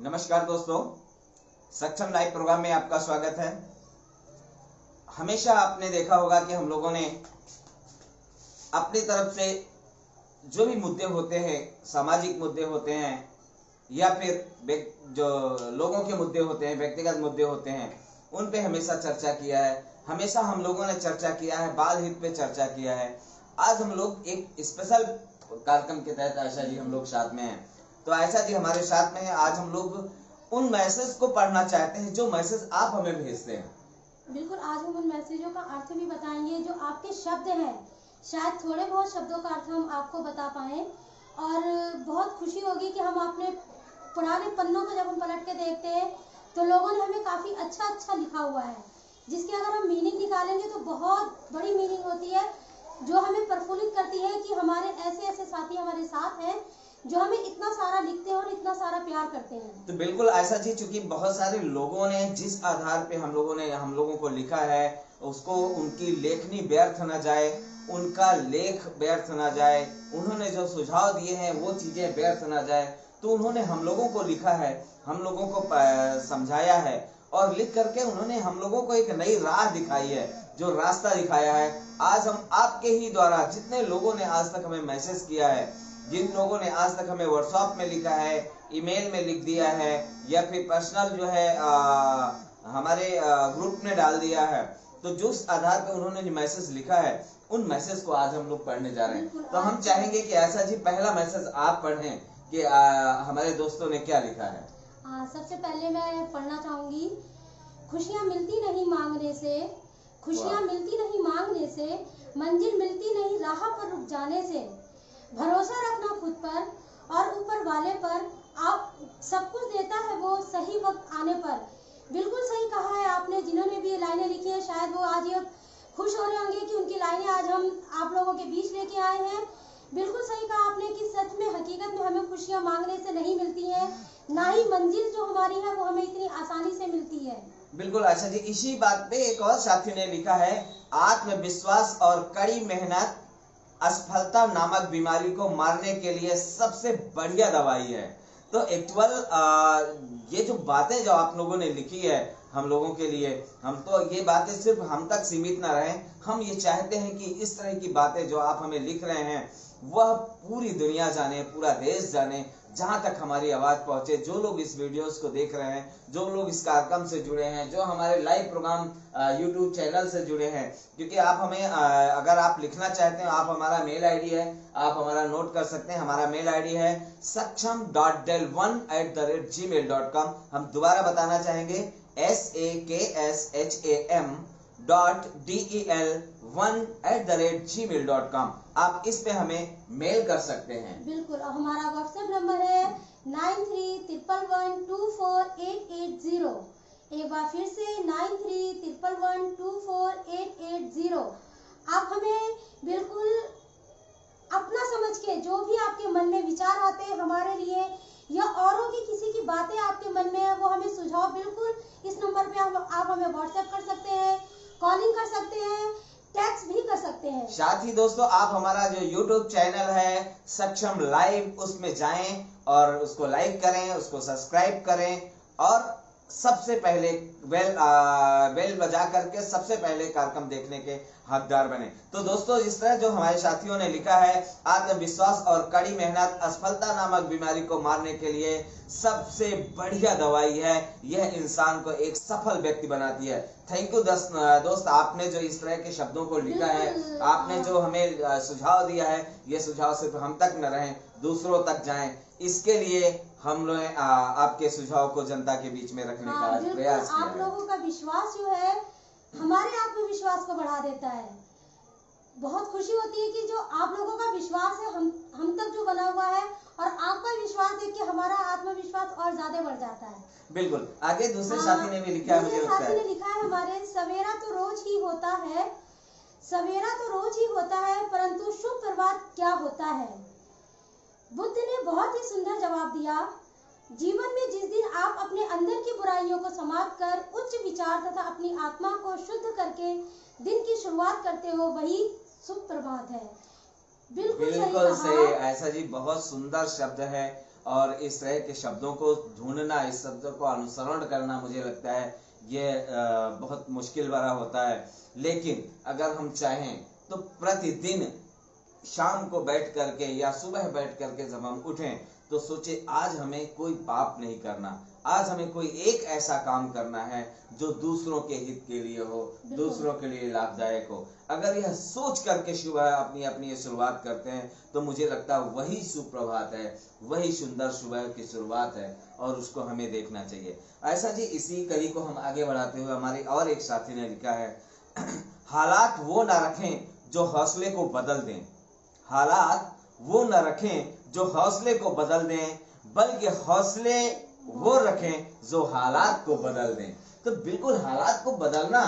नमस्कार दोस्तों, सक्षम लाइव प्रोग्राम में आपका स्वागत है। हमेशा आपने देखा होगा कि हम लोगों ने अपनी तरफ से जो भी मुद्दे होते हैं, सामाजिक मुद्दे होते हैं या फिर जो लोगों के मुद्दे होते हैं, व्यक्तिगत मुद्दे होते हैं, उन पे हमेशा चर्चा किया है। हमेशा हम लोगों ने चर्चा किया है, बाल हित पे चर्चा किया है। आज हम लोग एक स्पेशल कार्यक्रम के तहत आयशा जी हम लोग साथ में हैं। तो आयशा जी हमारे साथ में है। आज हम लोग उन मैसेज को पढ़ना चाहते हैं जो मैसेज आप हमें भेजते हैं। बिल्कुल, आज हम उन मैसेजों का अर्थ भी बताएंगे जो आपके शब्द हैं। शायद थोड़े बहुत शब्दों का अर्थ हम आपको बता पाए और बहुत खुशी होगी कि हम अपने पुराने पन्नों को जब हम पलट के देखते हैं तो लोगों ने हमें काफी अच्छा लिखा हुआ है, जिसकी अगर हम मीनिंग निकालेंगे तो बहुत बड़ी मीनिंग होती है, जो हमें प्रफुल्लित करती है कि हमारे ऐसे साथी हमारे साथ हैं जो हमें इतना सारा लिखते हैं और इतना सारा प्यार करते हैं। तो बिल्कुल आयशा जी, चूंकि बहुत सारे लोगों ने जिस आधार पे हम लोगों को लिखा है, उसको उनकी लेखनी व्यर्थ न जाए, उनका लेख व्यर्थ न जाए, उन्होंने जो सुझाव दिए हैं वो चीजें व्यर्थ न जाए, तो उन्होंने हम लोगों को लिखा है, हम लोगों को समझाया है और लिख करके उन्होंने हम लोगों को एक नई राह दिखाई है, जो रास्ता दिखाया है। आज हम आपके ही द्वारा जितने लोगों ने आज तक हमें मैसेज किया है, जिन लोगों ने आज तक हमें व्हाट्सएप में लिखा है, ईमेल में लिख दिया है या फिर पर्सनल जो है हमारे ग्रुप में डाल दिया है, तो जिस आधार पर उन्होंने जो मैसेज लिखा है उन मैसेज को आज हम लोग पढ़ने जा रहे हैं। तो हम चाहेंगे कि आयशा जी पहला मैसेज आप पढ़ें कि हमारे दोस्तों ने क्या लिखा है। सबसे पहले मैं पढ़ना चाहूंगी। खुशियाँ मिलती नहीं मांगने से, खुशियाँ मिलती नहीं मांगने से, मंजिल मिलती नहीं राह पर रुक जाने से, भरोसा रखना खुद पर और ऊपर वाले पर, आप सब कुछ देता है वो सही वक्त आने पर। बिल्कुल सही कहा है आपने। जिन्होंने भी ये लाइनें लिखी हैं शायद वो आज ये खुश हो रहे होंगे कि उनकी लाइनें आज हम आप लोगों के बीच लेके आए हैं। बिल्कुल सही कहा आपने कि सच में हकीकत में हमें खुशियाँ मांगने से नहीं मिलती हैं, ना ही मंजिल जो हमारी है वो हमें इतनी आसानी से मिलती है। बिल्कुल आयशा जी, इसी बात पे एक और साथी ने लिखा है, आत्मविश्वास और कड़ी मेहनत असफलता नामक बीमारी को मारने के लिए सबसे बढ़िया दवाई है। तो एक्चुअल ये जो बातें जो आप लोगों ने लिखी है हम लोगों के लिए, हम तो ये बातें सिर्फ हम तक सीमित ना रहें। हम ये चाहते हैं कि इस तरह की बातें जो आप हमें लिख रहे हैं वह पूरी दुनिया जाने, पूरा देश जाने, जहां तक हमारी आवाज पहुंचे। जो लोग इस वीडियोस को देख रहे हैं, जो लोग इस कार्यक्रम से जुड़े हैं, जो हमारे लाइव प्रोग्राम यूट्यूब चैनल से जुड़े हैं, क्योंकि आप हमें अगर आप लिखना चाहते हैं, आप हमारा मेल आईडी है, आप हमारा नोट कर सकते हैं। हमारा मेल आईडी है saksham.del1@gmail.com। हम दोबारा बताना चाहेंगे saksham.del1@gmail.com। आप इस पे हमें मेल कर सकते हैं। बिल्कुल। और हमारा व्हाट्सएप नंबर है 9311248880। एक बार फिर से 9311248880। आप हमें बिल्कुल अपना समझ के जो भी आपके मन में विचार आते हैं हमारे लिए, या औरों की किसी की बातें आपके मन में है, वो हमें सुझाव बिल्कुल इस नंबर पे आप हमें व्हाट्सएप कर सकते हैं, कॉलिंग कर सकते हैं, टेक्स्ट भी कर सकते हैं। साथ ही दोस्तों, आप हमारा जो यूट्यूब चैनल है सक्षम लाइव, उसमें जाएं और उसको लाइक करें, उसको सब्सक्राइब करें और सबसे पहले बेल बजा करके सबसे पहले कार्यक्रम देखने के हकदार बने। तो दोस्तों, इस तरह जो हमारे साथियों ने लिखा है, आत्मविश्वास और कड़ी मेहनत असफलता नामक बीमारी को मारने के लिए सबसे बढ़िया दवाई है। यह इंसान को एक सफल व्यक्ति बनाती है। थैंक यू दोस्त, आपने जो इस तरह के शब्दों को लिखा है, आपने जो हमें सुझाव दिया है, ये सुझाव सिर्फ हम तक न रहें, दूसरों तक जाएं। इसके लिए हम लोग आपके सुझाव को जनता के बीच में रखने का प्रयास किया है। आप लोगों का विश्वास जो है हमारे आत्मविश्वास को बढ़ा देता है। बहुत खुशी होती है कि जो आप लोगों का विश्वास है हम तक जो बना हुआ है, और आपका विश्वास देख के हमारा आत्मविश्वास और ज्यादा बढ़ जाता है। बिल्कुल। आगे दूसरे साथी ने भी लिखा है, दूसरे साथी ने लिखा है हमारे, सवेरा तो रोज ही होता है, सवेरा तो रोज ही होता है, परंतु शुभ प्रभात क्या होता है। बुद्ध ने बहुत ही सुंदर जवाब दिया। जीवन में जिस दिन आप अपने अंदर की बुराइयों को समाप्त कर उच्च विचार तथा अपनी आत्मा को शुद्ध करके दिन की शुरुआत करते हो, वही शुभ प्रभात है। बिल्कुल सही सही आयशा जी, बहुत सुंदर शब्द है और इस तरह के शब्दों को ढूंढना, इस शब्दों को अनुसरण करना मुझे लगता है ये बहुत मुश्किल भरा होता है। लेकिन अगर हम चाहें तो प्रतिदिन शाम को बैठ करके या सुबह बैठ करके जब हम उठें तो सोचे आज हमें कोई पाप नहीं करना, आज हमें कोई एक ऐसा काम करना है जो दूसरों के हित के लिए हो, दूसरों के लिए लाभदायक हो। अगर यह सोच करके सुबह अपनी अपनी शुरुआत करते हैं तो मुझे लगता है वही सुप्रभात है, वही सुंदर सुबह की शुरुआत है और उसको हमें देखना चाहिए। ऐसा जी इसी कड़ी को हम आगे बढ़ाते हुए हमारे और एक साथी ने लिखा है, हालात वो ना रखें जो हौसले को बदल दें, हालात वो न रखें जो हौसले को बदल दें, बल्कि हौसले वो रखें जो हालात को बदल दें। तो बिल्कुल हालात को बदलना,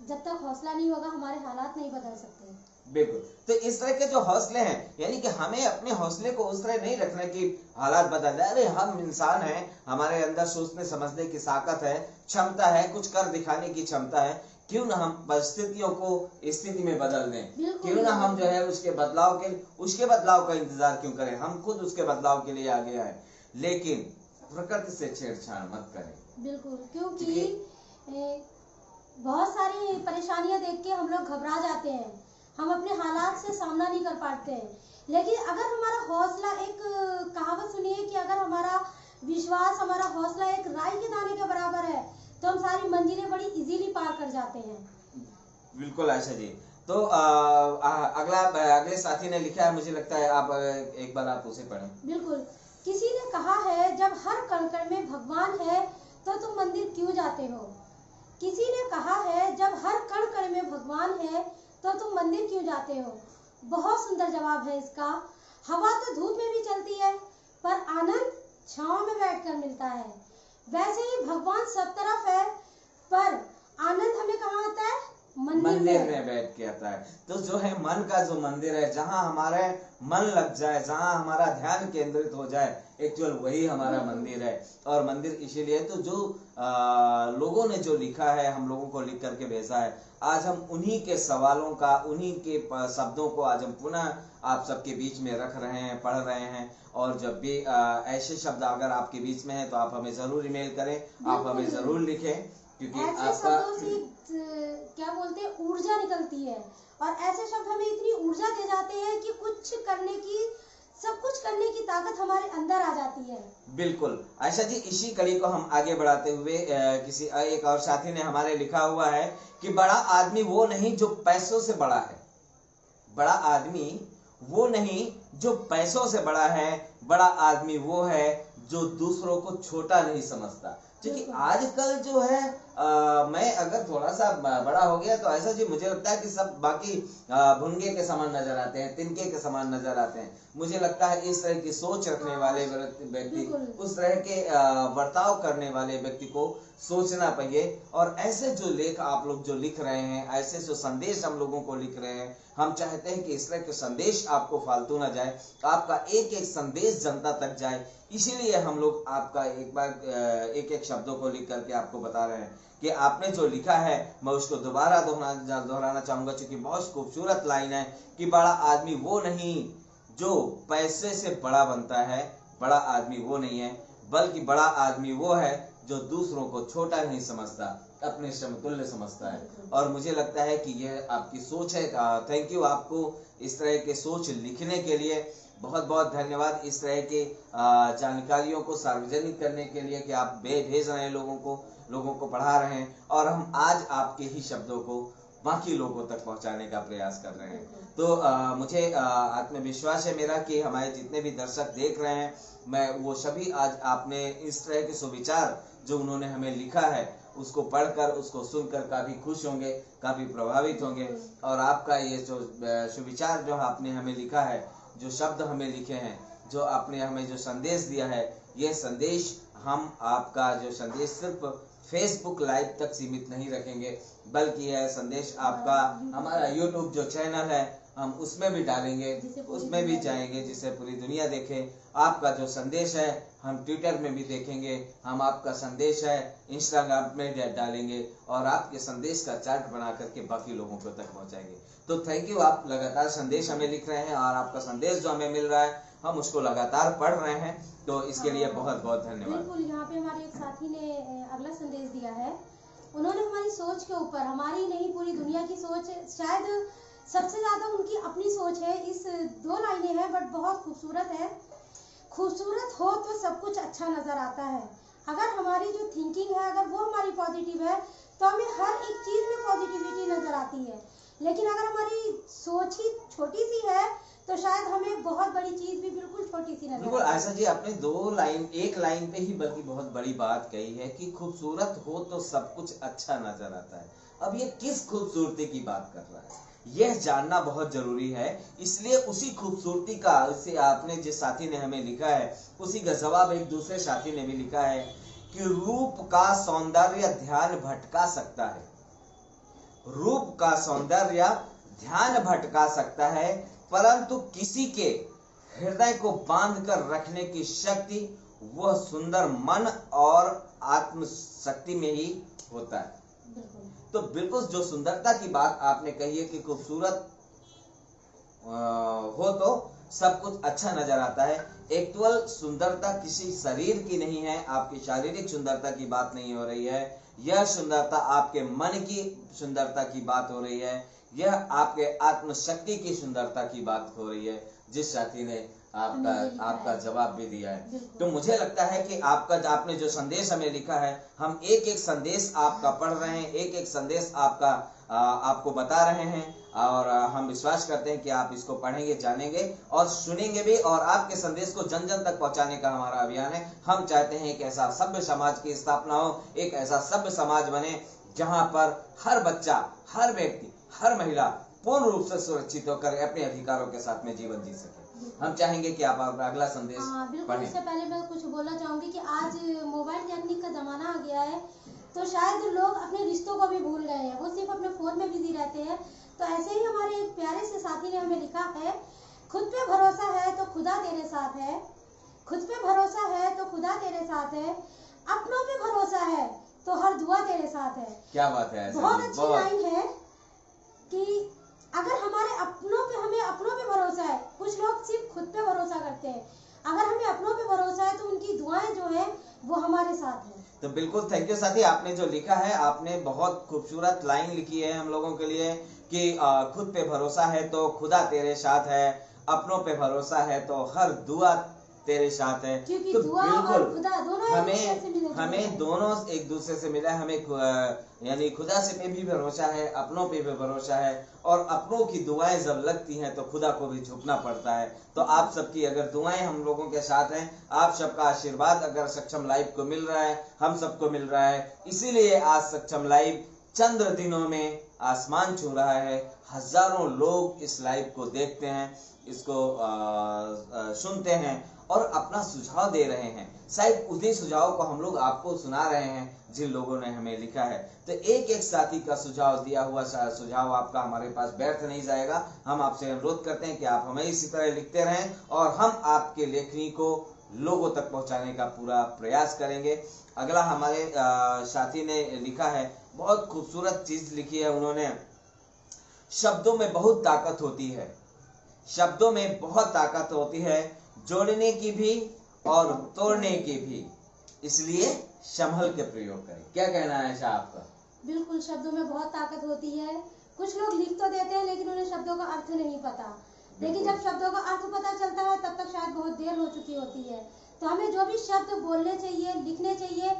जब तक हौसला नहीं होगा हमारे हालात नहीं बदल सकते। बिल्कुल। तो इस तरह के जो हौसले हैं, यानी कि हमें अपने हौसले को उस तरह नहीं रखना कि हालात बदल जाए। अरे हम इंसान हैं, हमारे अंदर सोचने समझने की ताकत है, क्षमता है, कुछ कर दिखाने की क्षमता है, क्यों ना हम परिस्थितियों को स्थिति में बदल दें, क्यों ना हम जो है उसके बदलाव का इंतजार क्यों करें, हम खुद उसके बदलाव के लिए आगे आए। लेकिन प्रकृति से छेड़छाड़ मत करें। बिल्कुल, क्योंकि बहुत सारी परेशानियां देख के हम लोग घबरा जाते हैं, हम अपने हालात से सामना नहीं कर पाते हैं। लेकिन अगर हमारा हौसला, एक कहावत सुनी है कि अगर हमारा विश्वास, हमारा हौसला एक राई के दाने के बराबर है तो हम सारी मंजिलें बड़ी इजीली पार कर जाते हैं। बिल्कुल आशा जी। तो अगले साथी ने लिखा है, मुझे लगता है आप एक बार आप उसे पढ़ें। बिल्कुल। किसी ने कहा है जब हर कण में भगवान है तो तुम मंदिर क्यों जाते हो। किसी ने कहा है जब हर कण में भगवान है तो तुम मंदिर क्यों जाते हो। बहुत सुंदर जवाब है इसका। हवा तो धूप में भी चलती है पर आनंद छांव में बैठकर मिलता है। वैसे ही भगवान सब तरफ है पर आनंद हमें कहाँ आता है, मंदिर में बैठ के आता है। तो जो है मन का जो मंदिर है, जहाँ हमारे मन लग जाए, जहाँ हमारा ध्यान केंद्रित हो जाए, एक्चुअल वही हमारा मंदिर है। और मंदिर इसीलिए तो जो लोगों ने जो लिखा है, हम लोगों को लिख करके भेजा है, आज हम उन्हीं के सवालों का, उन्हीं के शब्दों को आज हम पुनः आप सबके बीच में रख रहे हैं, पढ़ रहे हैं। और जब भी ऐसे शब्द अगर आपके बीच में है तो आप हमें जरूर ईमेल करें, आप हमें जरूर लिखें, क्योंकि आपका क्या बोलते हैं, ऊर्जा निकलती है। और ऐसे शब्द हमें इतनी ऊर्जा दे जाते हैं कि सब कुछ करने की ताकत हमारे अंदर आ जाती है। बिल्कुल आशा जी, इसी कड़ी को हम आगे बढ़ाते हुए किसी एक और साथी ने हमारे लिखा हुआ है कि बड़ा आदमी वो नहीं जो पैसों से बड़ा है, बड़ा आदमी वो नहीं जो पैसों से बड़ा है, बड़ा आदमी वो है जो दूसरों को छोटा नहीं समझता। क्योंकि आजकल जो है मैं अगर थोड़ा सा बड़ा हो गया तो ऐसा जी मुझे लगता है कि सब बाकी भुनगे के समान नजर आते हैं, तिनके के समान नजर आते हैं। मुझे लगता है इस तरह की सोच रखने वाले व्यक्ति, उस तरह के बर्ताव करने वाले व्यक्ति को सोचना चाहिए। और ऐसे जो लेख आप लोग जो लिख रहे हैं, ऐसे जो संदेश हम लोगों को लिख रहे हैं, हम चाहते हैं कि इस तरह के संदेश आपको फालतू ना जाए, आपका एक एक संदेश जनता तक जाए। इसीलिए हम लोग आपका एक बार एक एक शब्दों को लिख करके आपको बता रहे हैं कि आपने जो लिखा है मैं उसको दोबारा दोहराना चाहूंगा, क्योंकि बहुत खूबसूरत लाइन है कि बड़ा आदमी वो नहीं जो पैसे से बड़ा बनता है, बड़ा आदमी वो नहीं है, बल्कि बड़ा आदमी वो है जो दूसरों को छोटा नहीं समझता, अपने समतुल्य समझता है। और मुझे लगता है कि यह आपकी सोच है। थैंक यू आपको इस तरह के सोच लिखने के लिए, बहुत बहुत धन्यवाद। इस तरह के जानकारियों को सार्वजनिक करने के लिए कि आप भेज रहे हैं लोगों को पढ़ा रहे हैं, और हम आज आपके ही शब्दों को बाकी लोगों तक पहुंचाने का प्रयास कर रहे हैं। तो मुझे आत्मविश्वास है मेरा कि हमारे जितने भी दर्शक देख रहे हैं, मैं वो सभी आज आपने इस तरह के सुविचार जो उन्होंने हमें लिखा है उसको पढ़कर, उसको सुनकर काफी खुश होंगे, काफी प्रभावित होंगे। और आपका ये जो सुविचार जो आपने हमें लिखा है, जो शब्द हमें लिखे हैं, जो आपने हमें जो संदेश दिया है, ये संदेश हम आपका जो संदेश सिर्फ फेसबुक लाइव तक सीमित नहीं रखेंगे, बल्कि यह संदेश आपका हमारा यूट्यूब जो चैनल है हम उसमें भी डालेंगे, उसमें भी जाएंगे, जिससे पूरी दुनिया देखे। आपका जो संदेश है हम ट्विटर में भी देखेंगे, हम आपका संदेश है इंस्टाग्राम में डालेंगे, और आपके संदेश का चार्ट बना करके बाकी लोगों को तक पहुंचाएंगे। तो थैंक यू, आप लगातार संदेश हमें लिख रहे हैं और आपका संदेश जो हमें मिल रहा है हम उसको लगातार पढ़ रहे हैं, तो इसके लिए बहुत बहुत धन्यवाद। बिल्कुल, यहाँ पे हमारे एक साथी ने अगला संदेश दिया है। उन्होंने हमारी सोच के ऊपर, हमारी नहीं पूरी दुनिया की सोच, शायद सबसे ज्यादा उनकी अपनी सोच है। इस 2 लाइनें हैं बट बहुत खूबसूरत है। खूबसूरत हो तो सब कुछ अच्छा नजर आता है। अगर हमारी जो थिंकिंग है, अगर वो हमारी पॉजिटिव है, तो हमें हर एक चीज में पॉजिटिविटी नजर आती है। लेकिन अगर हमारी सोच ही छोटी सी है, तो शायद हमें बहुत बड़ी चीज भी बिल्कुल छोटी सी नजर बिल्कुल आती है। आयशा जी, आपने एक लाइन पे ही बल्कि बहुत बड़ी बात कही है कि खूबसूरत हो तो सब कुछ अच्छा नजर आता है। अब ये किस खूबसूरती की बात कर रहा है, यह जानना बहुत जरूरी है। इसलिए उसी खूबसूरती का, इसे आपने जिस साथी ने हमें लिखा है, उसी का जवाब एक दूसरे साथी ने भी लिखा है कि रूप का सौंदर्य ध्यान भटका सकता है। रूप का सौंदर्य ध्यान भटका सकता है, परंतु किसी के हृदय को बांध कर रखने की शक्ति वह सुंदर मन और आत्म शक्ति में ही होता है। तो बिल्कुल जो सुंदरता की बात आपने कही है कि खूबसूरत हो तो सब कुछ अच्छा नजर आता है। एक्चुअल सुंदरता किसी शरीर की नहीं है, आपकी शारीरिक सुंदरता की बात नहीं हो रही है। यह सुंदरता आपके मन की सुंदरता की बात हो रही है। यह आपके आत्मशक्ति की सुंदरता की बात हो रही है, जिस साथी ने आपका जवाब भी दिया है। तो मुझे लगता है कि आपने जो संदेश हमें लिखा है, हम एक एक संदेश आपका पढ़ रहे हैं, एक एक संदेश आपको बता रहे हैं, और हम विश्वास करते हैं कि आप इसको पढ़ेंगे, जानेंगे और सुनेंगे भी, और आपके संदेश को जन जन तक पहुंचाने का हमारा अभियान है। हम चाहते हैं एक ऐसा सभ्य समाज की स्थापना हो, एक ऐसा सभ्य समाज बने जहां पर हर बच्चा, हर व्यक्ति, हर महिला पूर्ण रूप से सुरक्षित होकर अपने अधिकारों के साथ में जीवन जी सके। हम चाहेंगे कि आप अगला संदेश बिल्कुल। इससे पहले मैं कुछ बोलना चाहूंगी कि आज मोबाइल टेक्निक का जमाना आ गया है, तो शायद लोग अपने रिश्तों को भी भूल गए हैं, वो सिर्फ अपने फोन में बिजी रहते हैं। तो ऐसे ही हमारे एक प्यारे से साथी ने हमें लिखा है, खुद पे भरोसा है तो खुदा तेरे साथ है, खुद पे भरोसा है तो खुदा तेरे साथ है, अपनों पे भरोसा है तो हर दुआ तेरे साथ है। क्या बात है, बहुत अच्छी लाइन है कि अगर हमारे हमें अपनों पे भरोसा है, कुछ लोग सिर्फ खुद पे भरोसा करते हैं, अगर हमें अपनों पे भरोसा है तो उनकी दुआएं जो है वो हमारे साथ है। तो बिल्कुल थैंक यू साथी, आपने जो लिखा है, आपने बहुत खूबसूरत लाइन लिखी है हम लोगों के लिए कि खुद पे भरोसा है तो खुदा तेरे साथ है, अपनों पे भरोसा है तो हर दुआ तेरे साथ है। तो दुआ और खुदा दोनों हमें दोनों एक दूसरे से मिला है। हमें यानी खुदा से पे भी भरोसा है, अपनों पे भी भरोसा है, और अपनों की दुआएं जब लगती हैं तो खुदा को भी झुकना पड़ता है। तो आप सबकी अगर दुआएं हम लोगों के साथ हैं, आप सबका आशीर्वाद अगर सक्षम लाइव को मिल रहा है, हम सबको मिल रहा है, इसीलिए आज सक्षम लाइव चंद्र दिनों में आसमान छू रहा है। हजारों लोग इस लाइव को देखते हैं, इसको सुनते हैं और अपना सुझाव दे रहे हैं। शायद उसी सुझाव को हम लोग आपको सुना रहे हैं जिन लोगों ने हमें लिखा है। तो एक एक साथी का सुझाव, दिया हुआ सुझाव आपका हमारे पास व्यर्थ नहीं जाएगा। हम आपसे अनुरोध करते हैं कि आप हमें इसी तरह लिखते रहें और हम आपके लेखनी को लोगों तक पहुंचाने का पूरा प्रयास करेंगे। अगला हमारे साथी ने लिखा है, बहुत खूबसूरत चीज लिखी है उन्होंने, शब्दों में बहुत ताकत होती है, शब्दों में बहुत ताकत होती है, जोड़ने की भी और तोड़ने की भी, इसलिए संभल के प्रयोग करें। क्या कहना है ऐसा आपका? बिल्कुल, शब्दों में बहुत ताकत होती है। कुछ लोग लिख तो देते हैं लेकिन उन्हें शब्दों का अर्थ नहीं पता, लेकिन जब शब्दों का अर्थ पता चलता है तब तक शायद बहुत देर हो चुकी होती है। तो हमें जो भी शब्द बोलने चाहिए, लिखने चाहिए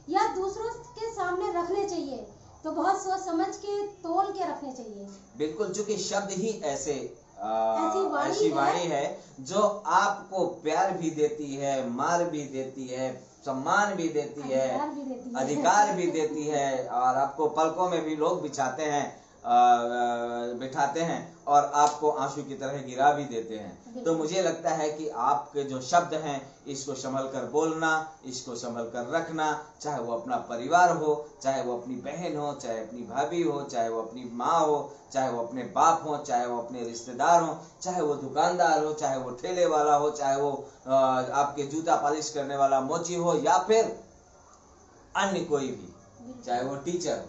या दूसरों के सामने रखने चाहिए, तो बहुत सोच समझ के, तोल के रखने चाहिए। बिल्कुल, चूंकि शब्द ही ऐसी वाणी है जो आपको प्यार भी देती है, मार भी देती है, सम्मान भी देती है, अधिकार भी देती है, और आपको पलकों में भी लोग बिठाते हैं और आपको आंसू की तरह गिरा भी देते हैं। तो मुझे लगता है कि आपके जो शब्द हैं, इसको संभल कर बोलना, इसको संभल कर रखना, चाहे वो अपना परिवार हो, चाहे वो अपनी बहन हो, चाहे अपनी भाभी हो, चाहे वो अपनी माँ हो, चाहे वो अपने बाप हो, चाहे वो अपने रिश्तेदार हो, चाहे वो दुकानदार हो, चाहे वो ठेले वाला हो, चाहे वो आपके जूता पॉलिश करने वाला मोची हो, या फिर अन्य कोई भी, चाहे वो टीचर हो।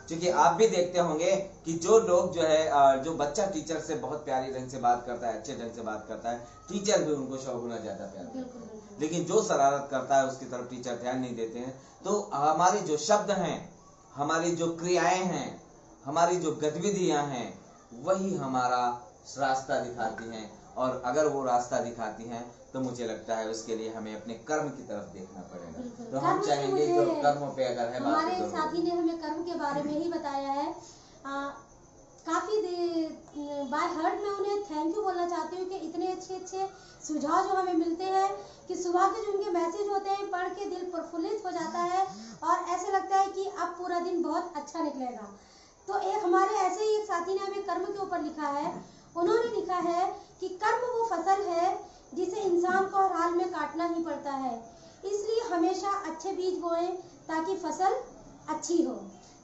क्योंकि आप भी देखते होंगे कि जो लोग जो है जो बच्चा टीचर से बहुत प्यारी ढंग से बात करता है, अच्छे ढंग से बात करता है, टीचर भी उनको 100 गुना ज्यादा प्यार करता है। लेकिन जो शरारत करता है उसकी तरफ टीचर ध्यान नहीं देते हैं। तो हमारे जो शब्द हैं, हमारी जो क्रियाएं हैं, हमारी जो गतिविधियां हैं, वही हमारा रास्ता दिखाती हैं। और अगर वो रास्ता दिखाती हैं तो मुझे लगता है उसके लिए हमें अपने कर्म की तरफ देखना पड़ेगा। तो हम चाहेंगे कि कर्मों पे अगर है बात, हमारे साथी ने हमें कर्म के बारे में ही बताया है। काफी बाय हार्ट मैं उन्हें थैंक यू बोलना चाहती हूँ कि इतने अच्छे अच्छे सुझाव जो हमें मिलते हैं कि सुबह के जो उनके मैसेज होते हैं पढ़ के दिल प्रफुल्लित हो जाता है और ऐसे लगता है कि अब पूरा दिन बहुत अच्छा निकलेगा। तो एक हमारे ऐसे ही एक साथी ने हमें कर्म के ऊपर लिखा है। उन्होंने लिखा है कि कर्म वो फसल है जिसे इंसान को हर हाल में काटना ही पड़ता है, इसलिए हमेशा अच्छे बीज बोएं ताकि फसल अच्छी हो।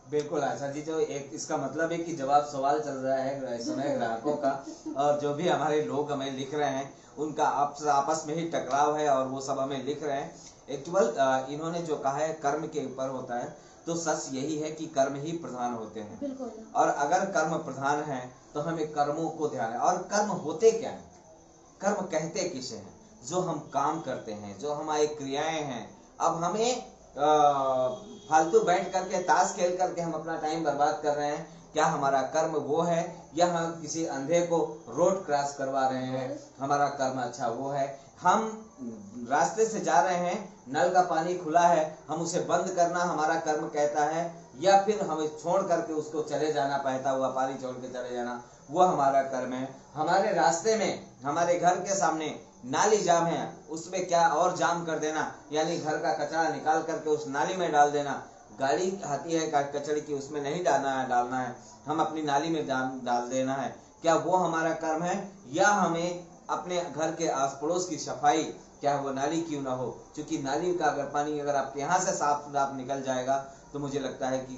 बिल्कुल आशा जी, जो एक इसका मतलब है कि जवाब सवाल चल रहा है समय ग्राहकों का, और जो भी हमारे लोग हमें लिख रहे हैं उनका आपस में ही टकराव है और वो सब हमें लिख रहे हैं। एक्चुअल इन्होंने जो कहा है कर्म के ऊपर होता है, तो सच यही है कि कर्म ही प्रधान होते हैं। बिल्कुल। और अगर कर्म प्रधान है तो हमें कर्मों को ध्यान है। और कर्म होते क्या है, कर्म कहते किसे हैं? जो हम काम करते हैं, जो हमारी क्रियाएं हैं। अब हमें फालतू बैठ करके ताश खेल करके हम अपना टाइम बर्बाद कर रहे हैं, क्या हमारा कर्म वो है? या हम किसी अंधे को रोड क्रॉस करवा रहे हैं, हमारा कर्म अच्छा वो है? हम रास्ते से जा रहे हैं, नल का पानी खुला है, हम उसे बंद करना हमारा कर्म कहता है, या फिर हमें छोड़ करके उसको चले जाना, बहता हुआ पानी छोड़ के चले जाना, वो हमारा कर्म है। हमारे रास्ते में, हमारे घर के सामने नाली जाम है, उसमें क्या और जाम कर देना, यानी घर का कचरा निकाल करके उस नाली में डाल देना। गाड़ी आती है कचरे की, उसमें नहीं डालना है, हम अपनी नाली में डाल देना है। क्या वो हमारा कर्म है? या हमें अपने घर के आस पड़ोस की सफाई, क्या वो नाली क्यों ना हो, क्योंकि नाली का अगर पानी अगर आपके यहाँ से साफ निकल जाएगा तो मुझे लगता है कि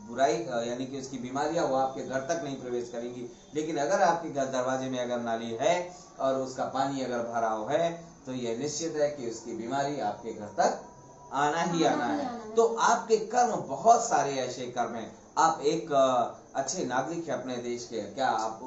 बुराई यानी कि उसकी बीमारियां वो आपके घर तक नहीं प्रवेश करेंगी। लेकिन अगर आपके घर दरवाजे में अगर नाली है और उसका पानी अगर भरा हुआ है, तो यह निश्चित है कि उसकी बीमारी आपके घर तक आना ही आना है। तो आपके कर्म, बहुत सारे ऐसे कर्म हैं। आप एक अच्छे नागरिक है अपने देश के, क्या आप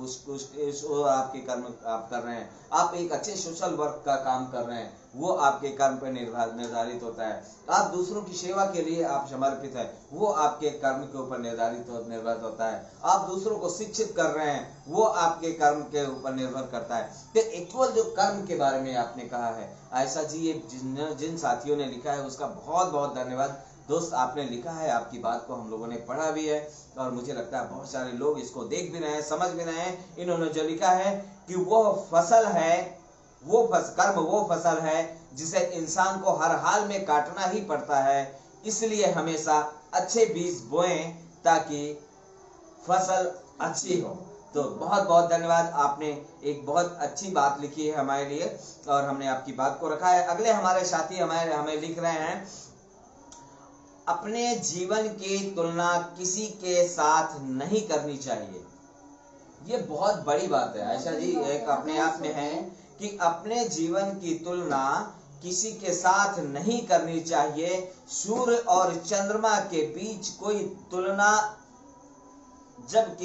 आपके कर्म आप कर रहे हैं? आप एक अच्छे सोशल वर्क का काम कर रहे हैं, वो आपके कर्म पर निर्धारित होता है। आप दूसरों की सेवा के लिए आप समर्पित है, वो आपके कर्म के ऊपर निर्भर होता है। आप दूसरों को शिक्षित कर रहे हैं, वो आपके कर्म के ऊपर निर्भर करता है। तो इक्वल जो कर्म के बारे में आपने कहा है आयशा जी, ये जिन साथियों ने लिखा है उसका बहुत बहुत धन्यवाद। दोस्त, आपने लिखा है, आपकी बात को हम लोगों ने पढ़ा भी है और मुझे लगता है बहुत सारे लोग इसको देख भी रहे हैं, समझ भी रहे हैं। इन्होंने जो लिखा है कि वो फसल है, कर्म वो फसल है जिसे इंसान को हर हाल में काटना ही पड़ता है, इसलिए हमेशा अच्छे बीज बोएं ताकि फसल अच्छी हो। तो बहुत बहुत धन्यवाद, आपने एक बहुत अच्छी बात लिखी है हमारे लिए और हमने आपकी बात को रखा है। अगले हमारे साथी हमें लिख रहे हैं, अपने जीवन की तुलना किसी के साथ नहीं करनी चाहिए। ये बहुत बड़ी बात है आयशा जी, एक अपने आप में है कि अपने जीवन की तुलना किसी के साथ नहीं करनी चाहिए। सूर्य और चंद्रमा के बीच कोई तुलना जब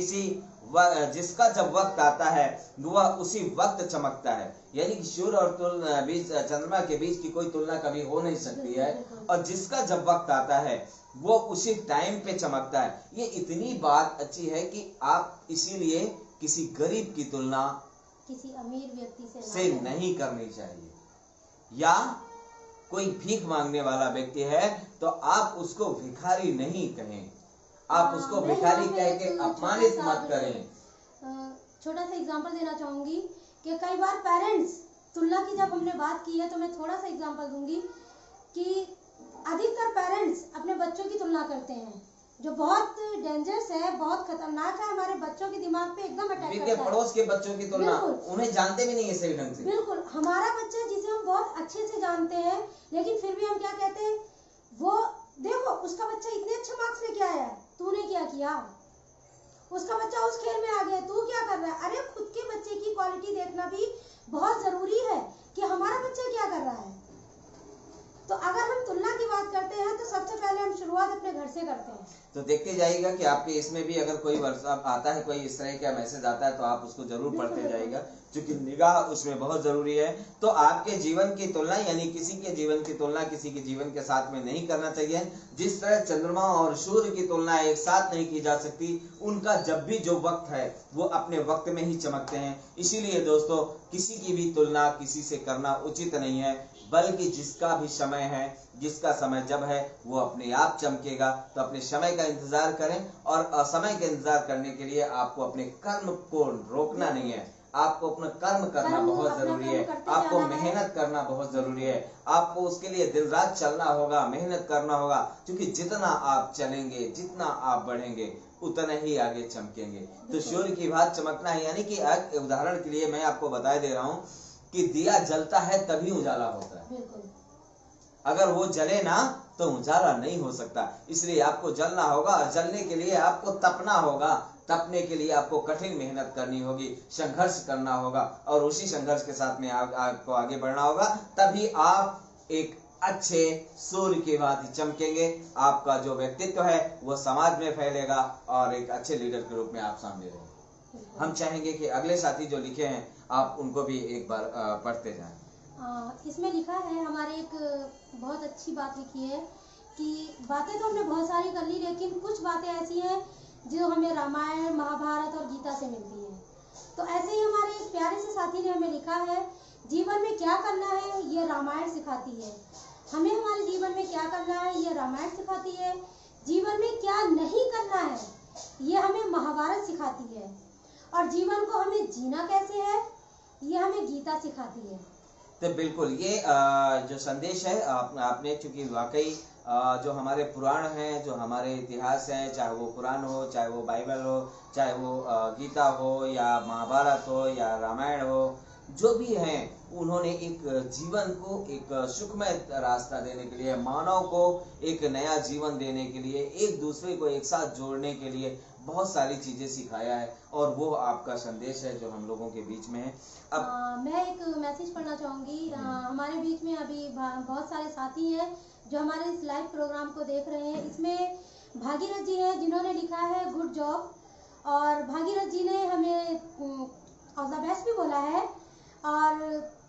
जिसका जब वक्त आता है वह उसी वक्त चमकता है, यानी कि सूर्य और चंद्रमा के बीच की कोई तुलना कभी हो नहीं सकती है, और जिसका जब वक्त आता है वो उसी टाइम पे चमकता है। ये इतनी बात अच्छी है कि आप इसीलिए किसी गरीब की तुलना किसी अमीर व्यक्ति से नहीं करनी चाहिए, या कोई भीख मांगने वाला व्यक्ति है तो आप उसको भिखारी नहीं कहें, आप उसको भिखारी कह के अपमानित मत करें। छोटा सा एग्जांपल देना चाहूंगी कि कई बार पेरेंट्स तुलना की जब हमने बात की है तो मैं थोड़ा सा एग्जांपल दूंगी कि अधिकतर पेरेंट्स अपने बच्चों की तुलना करते हैं, जो बहुत डेंजरस है, बहुत खतरनाक है, हमारे बच्चों के दिमाग पे एकदम अटैक करता है। पड़ोस के बच्चों की तुलना, उन्हें जानते भी नहीं है सही ढंग से। बिल्कुल, हमारा बच्चा जिसे हम बहुत अच्छे से जानते हैं, लेकिन फिर भी हम क्या कहते हैं, वो देखो उसका बच्चा इतने अच्छे मार्क्स लेके आया है, तूने क्या किया? उसका बच्चा उस खेल में आ गया, तू क्या कर रहा है? अरे खुद के बच्चे की क्वालिटी देखना भी बहुत जरूरी है कि हमारा बच्चा क्या कर रहा है। तो अगर हम तुलना की बात करते हैं तो सबसे पहले हम शुरुआत अपने घर से करते हैं। तो देखते जाइएगा कि आपके इसमें भी अगर कोई व्हाट्सएप आता है, कोई इस तरह का मैसेज आता है, तो आप उसको जरूर पढ़ते जाइएगा, क्योंकि निगाह उसमें बहुत जरूरी है। तो आपके जीवन की तुलना, यानी किसी के जीवन की तुलना किसी के जीवन के साथ में नहीं करना चाहिए। जिस तरह चंद्रमा और सूर्य की तुलना एक साथ नहीं की जा सकती, उनका जब भी जो वक्त है वो अपने वक्त में ही चमकते हैं। इसीलिए दोस्तों, किसी की भी तुलना किसी से करना उचित नहीं है, बल्कि जिसका भी समय है, जिसका समय जब है, वो अपने आप चमकेगा। तो अपने समय का इंतजार करें, और असमय का इंतजार करने के लिए आपको अपने कर्म को रोकना नहीं है, आपको अपना कर्म करना बहुत जरूरी है, आपको मेहनत करना बहुत जरूरी है, आपको उसके लिए दिन रात चलना होगा, मेहनत करना होगा, क्योंकि जितना आप चलेंगे, जितना आप बढ़ेंगे, उतना ही आगे चमकेंगे। तो सूर्य की बात चमकना है, यानी कि उदाहरण के लिए मैं आपको बता दे रहा हूँ कि दिया जलता है तभी उजाला होता है, अगर वो जले ना तो उजाला नहीं हो सकता। इसलिए आपको जलना होगा, और जलने के लिए आपको तपना होगा, तपने के लिए आपको कठिन मेहनत करनी होगी, संघर्ष करना होगा, और उसी संघर्ष के साथ में आपको आगे बढ़ना होगा। तभी आप एक अच्छे सूर्य की भांति चमकेंगे, आपका जो व्यक्तित्व है वो समाज में फैलेगा, और एक अच्छे लीडर के रूप में आप सामने रहेंगे। हम चाहेंगे कि अगले साथी जो लिखे हैं आप उनको भी एक बार पढ़ते जाएं। इसमें लिखा है, हमारे एक बहुत अच्छी बात लिखी है कि बातें तो हमने बहुत सारी कर ली, लेकिन कुछ बातें ऐसी हैं जो हमें रामायण, महाभारत और गीता से मिलती हैं। तो ऐसे ही हमारे एक प्यारे से साथी ने हमें लिखा है, जीवन में क्या करना है ये रामायण सिखाती है। हमें हमारे जीवन में क्या करना है ये रामायण सिखाती है, जीवन में क्या नहीं करना है ये हमें महाभारत सिखाती है, और जीवन को हमें जीना कैसे है ये हमें गीता सिखाती है। तो बिल्कुल ये जो संदेश है आपने, चूंकि वाकई जो हमारे पुराण हैं, जो हमारे इतिहास हैं, चाहे वो पुराण हो, चाहे वो बाइबल हो, चाहे वो गीता हो, या महाभारत हो, या रामायण हो, जो भी हैं, उन्होंने एक जीवन को एक सुखमय रास्ता देने के लिए, मानव को एक नया जीवन देने के लिए, एक दूसरे को एक साथ जोड़ने के लिए बहुत सारी चीजें सिखाया है, और वो आपका संदेश है जो हम लोगों के बीच में है। अब मैं एक मैसेज पढ़ना चाहूंगी। हमारे बीच में अभी बहुत सारे साथी हैं जो हमारे इस लाइव प्रोग्राम को देख रहे हैं। इसमें भागीरथ जी हैं जिन्होंने लिखा है गुड जॉब, और भागीरथ जी ने हमें ऑल द बेस्ट भी बोला है, और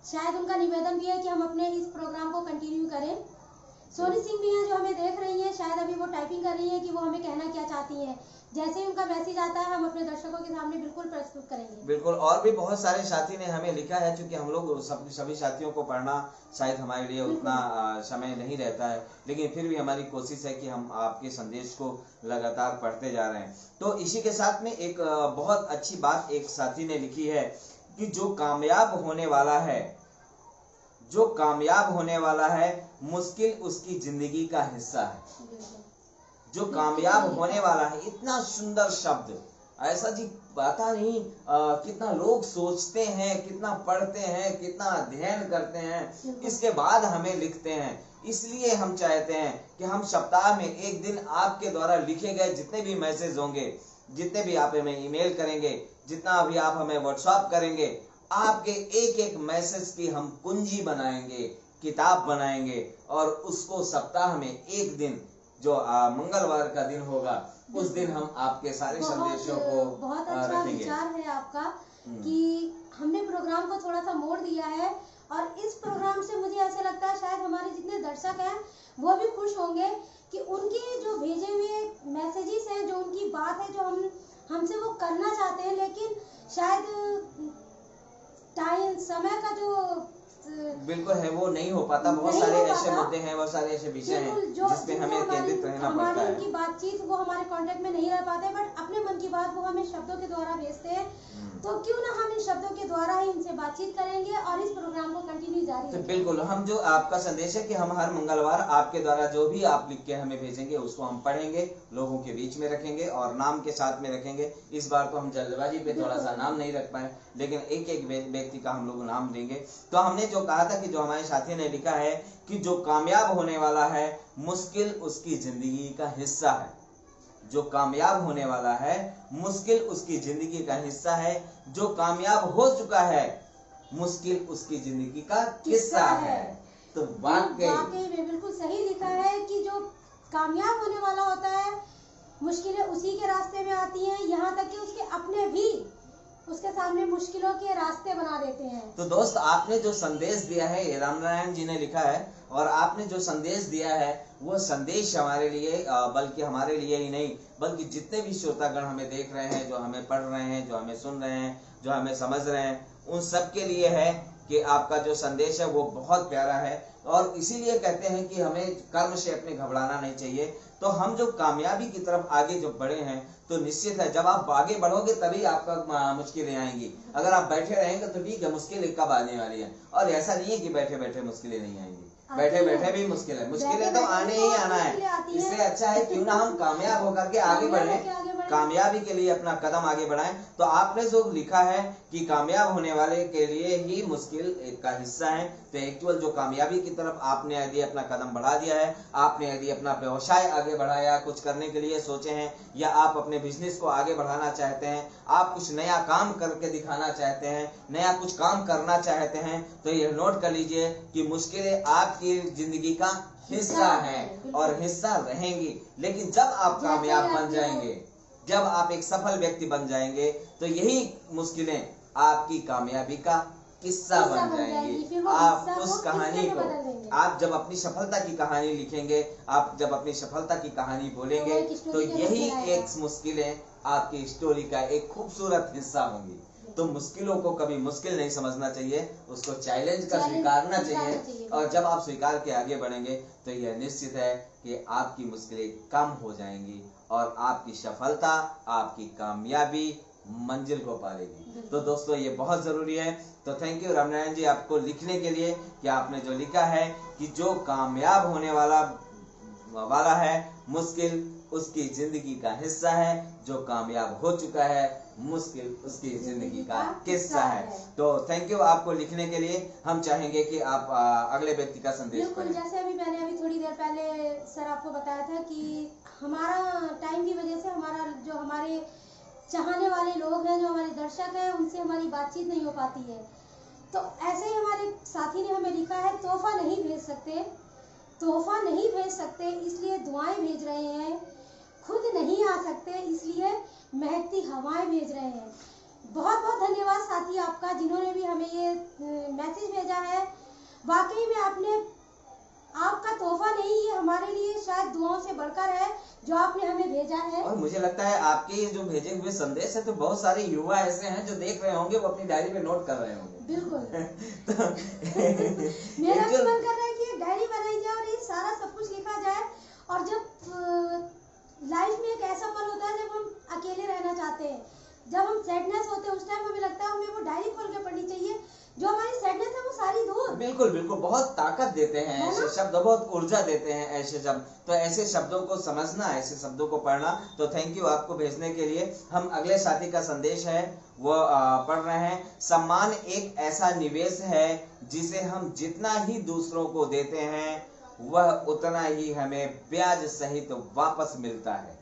शायद उनका निवेदन भी है कि हम अपने इस प्रोग्राम को कंटिन्यू करें। सोनी सिंह भी हैं जो हमें देख रही हैं, शायद अभी वो टाइपिंग कर रही हैं कि वो हमें कहना क्या चाहती हैं। जैसे ही उनका मैसेज आता है हम अपने दर्शकों के सामने बिल्कुल प्रस्तुत करेंगे। बिल्कुल, और भी बहुत सारे साथी ने हमें लिखा है, क्योंकि हम लोग सभी साथियों को पढ़ना शायद हमारे लिए उतना समय नहीं रहता है, लेकिन फिर भी हमारी कोशिश है कि हम आपके संदेश को लगातार पढ़ते जा रहे हैं। तो इसी के साथ में एक बहुत अच्छी बात एक साथी ने लिखी है कि जो कामयाब होने वाला है, जो कामयाब होने वाला है, मुश्किल उसकी जिंदगी का हिस्सा है। जो कामयाब होने वाला है, इतना सुंदर शब्द, ऐसा जी पता नहीं कितना लोग सोचते हैं, कितना पढ़ते हैं, कितना अध्ययन करते हैं, इसके बाद हमें लिखते हैं। इसलिए हम चाहते हैं कि हम सप्ताह में एक दिन आपके द्वारा लिखे गए जितने भी मैसेज होंगे, जितने भी आप हमें ईमेल करेंगे, जितना भी आप हमें व्हाट्सएप करेंगे, आपके एक एक मैसेज की हम कुंजी बनाएंगे, किताब बनाएंगे, और उसको सप्ताह में एक दिन, जो मंगलवार का दिन होगा, उस दिन हम आपके सारे संदेशों को बहुत अच्छा विचार है आपका कि हमने प्रोग्राम को थोड़ा सा मोड़ दिया है, और इस प्रोग्राम से मुझे ऐसा लगता है शायद हमारे जितने दर्शक हैं वो भी खुश होंगे कि उनके जो भेजे हुए मैसेजेस हैं, जो उनकी बात है, जो हमसे वो करना चाहते हैं, लेकिन शायद टाइम, समय का जो बिल्कुल है वो नहीं हो पाता। बहुत सारे ऐसे मुद्दे हैं, बहुत सारे ऐसे विषय हैं जिसपे हमें केंद्रित रहना पड़ता है। उनकी बातचीत वो हमारे कांटेक्ट में नहीं रह पाते, बट अपने मन की बात वो हमें शब्दों के द्वारा भेजते हैं। तो क्यों ना हम इन शब्दों के द्वारा ही इनसे बातचीत करेंगे और इस प्रोग्राम को कंटिन्यू जारी रखेंगे। तो बिल्कुल, हम जो आपका संदेश है कि हम हर मंगलवार आपके द्वारा जो भी आप लिख के हमें भेजेंगे उसको हम पढ़ेंगे, लोगों के बीच में रखेंगे और नाम के साथ में रखेंगे। इस बार तो हम जल्दबाजी पे थोड़ा सा नाम नहीं रख पाए, लेकिन एक एक व्यक्ति का हम लोग नाम देंगे। तो हमने जो कहा था कि जो हमारे साथी ने लिखा है कि जो कामयाब होने वाला है, मुश्किल उसकी जिंदगी का हिस्सा है। जो कामयाब होने वाला है, मुश्किल उसकी जिंदगी का हिस्सा है। जो कामयाब हो चुका है, मुश्किल उसकी जिंदगी का किस्सा है। तो वाकई में बिल्कुल सही लिखा है कि जो कामयाब होने वाला होता है, मुश्किलें उसी के रास्ते में आती हैं, यहाँ तक कि उसके अपने भी उसके सामने मुश्किलों के रास्ते बना देते हैं। तो दोस्त, आपने जो संदेश दिया है, ये रामनारायण जी ने लिखा है, और आपने जो संदेश दिया है वो संदेश हमारे लिए, बल्कि हमारे लिए ही नहीं, बल्कि जितने भी श्रोतागण हमें देख रहे हैं, जो हमें पढ़ रहे हैं, जो हमें सुन रहे हैं, जो हमें समझ रहे हैं, उन सब के लिए है कि आपका जो संदेश है वो बहुत प्यारा है। और इसीलिए कहते हैं कि हमें कर्म से अपने घबराना नहीं चाहिए। तो हम जो कामयाबी की तरफ आगे जब बढ़े हैं, तो निश्चित है जब आप आगे बढ़ोगे तभी आपका मुश्किलें आएंगी। अगर आप बैठे रहेंगे तो ठीक है, मुश्किलें कब आने वाली है, और ऐसा नहीं है कि बैठे बैठे मुश्किलें नहीं आएंगी, बैठे बैठे भी मुश्किलें तो आने ही आना है। इससे अच्छा है क्यों ना हम कामयाब होकर के आगे बढ़े, कामयाबी के लिए अपना कदम आगे बढ़ाएं। तो आपने जो लिखा है कि कामयाब होने वाले के लिए ही मुश्किल एक का हिस्सा है, तो एक्चुअल जो कामयाबी की तरफ आपने यदि अपना कदम बढ़ा दिया है, आपने यदि अपना व्यवसाय आगे बढ़ाया, कुछ करने के लिए सोचे हैं, या आप अपने बिजनेस को आगे बढ़ाना चाहते हैं, आप कुछ नया काम करके दिखाना चाहते हैं, नया कुछ काम करना चाहते हैं, तो ये नोट कर लीजिए कि मुश्किलें आपकी जिंदगी का हिस्सा है और हिस्सा रहेंगी। लेकिन जब आप कामयाब बन जाएंगे, जब आप एक सफल व्यक्ति बन जाएंगे, तो यही मुश्किलें आपकी कामयाबी का किस्सा बन जाएंगी। आप उस कहानी को, आप जब अपनी सफलता की कहानी लिखेंगे, आप जब अपनी सफलता की कहानी बोलेंगे, तो यही एक मुश्किलें आपकी स्टोरी का एक खूबसूरत हिस्सा होंगी। तो मुश्किलों को कभी मुश्किल नहीं समझना चाहिए, उसको चैलेंज का स्वीकारना चाहिए। और जब आप स्वीकार के आगे बढ़ेंगे तो यह निश्चित है कि आपकी मुश्किलें कम हो जाएंगी और आपकी सफलता, आपकी कामयाबी मंजिल को पालेगी। तो दोस्तों, ये बहुत जरूरी है। तो थैंक यू रामनारायण जी आपको लिखने के लिए, कि आपने जो लिखा है कि जो कामयाब होने वाला है, मुश्किल उसकी जिंदगी का हिस्सा है, जो कामयाब हो चुका है, मुश्किल उसकी जिंदगी का किस्सा है। तो थैंक यू आपको लिखने के लिए। हम चाहेंगे कि आप अगले व्यक्ति का संदेश बिल्कुल, जैसे अभी मैंने थोड़ी देर पहले सर आपको बताया था कि हमारा टाइम की वजह से हमारे चाहने वाले लोग हैं, जो हमारे दर्शक हैं, उनसे हमारी बातचीत नहीं हो पाती है। तो ऐसे ही हमारे साथी ने हमें लिखा है, तोहफा नहीं भेज सकते इसलिए दुआएं भेज रहे हैं, खुद नहीं आ सकते इसलिए महकती हवाएं भेज रहे हैं। बहुत बहुत धन्यवाद साथी आपका, जिन्होंने भी हमें ये मैसेज भेजा है। वाकई में आपका तोहफा नहीं, ये हमारे लिए शायद दुआओं से बढ़कर है जो आपने हमें भेजा है। और मुझे लगता है आपके जो भेजे हुए संदेश है, तो बहुत सारे युवा ऐसे हैं जो देख रहे होंगे, वो अपनी डायरी में नोट कर रहे होंगे। बिल्कुल। तो मेरा भी मन कर रहा है कि एक डायरी बनाई जाए और ये सारा सब कुछ लिखा जाए। और जब लाइफ में एक ऐसा पल होता है जब हम अकेले रहना चाहते हैं, जब हम सैडनेस होते हैं, उस टाइम हमें लगता है हमें वो डायरी खोल के पढ़नी चाहिए, जो हमारी सैडनेस है वो सारी दूर। बिल्कुल बिल्कुल, बहुत ताकत देते हैं ऐसे शब्द, बहुत ऊर्जा देते हैं ऐसे शब्द। तो ऐसे शब्दों को समझना, ऐसे शब्दों को पढ़ना। तो थैंक यू आपको भेजने के लिए। हम अगले साथी का संदेश है वो पढ़ रहे हैं। सम्मान एक ऐसा निवेश है जिसे हम जितना ही दूसरों को देते हैं, वह उतना ही हमें ब्याज सहित वापस मिलता है।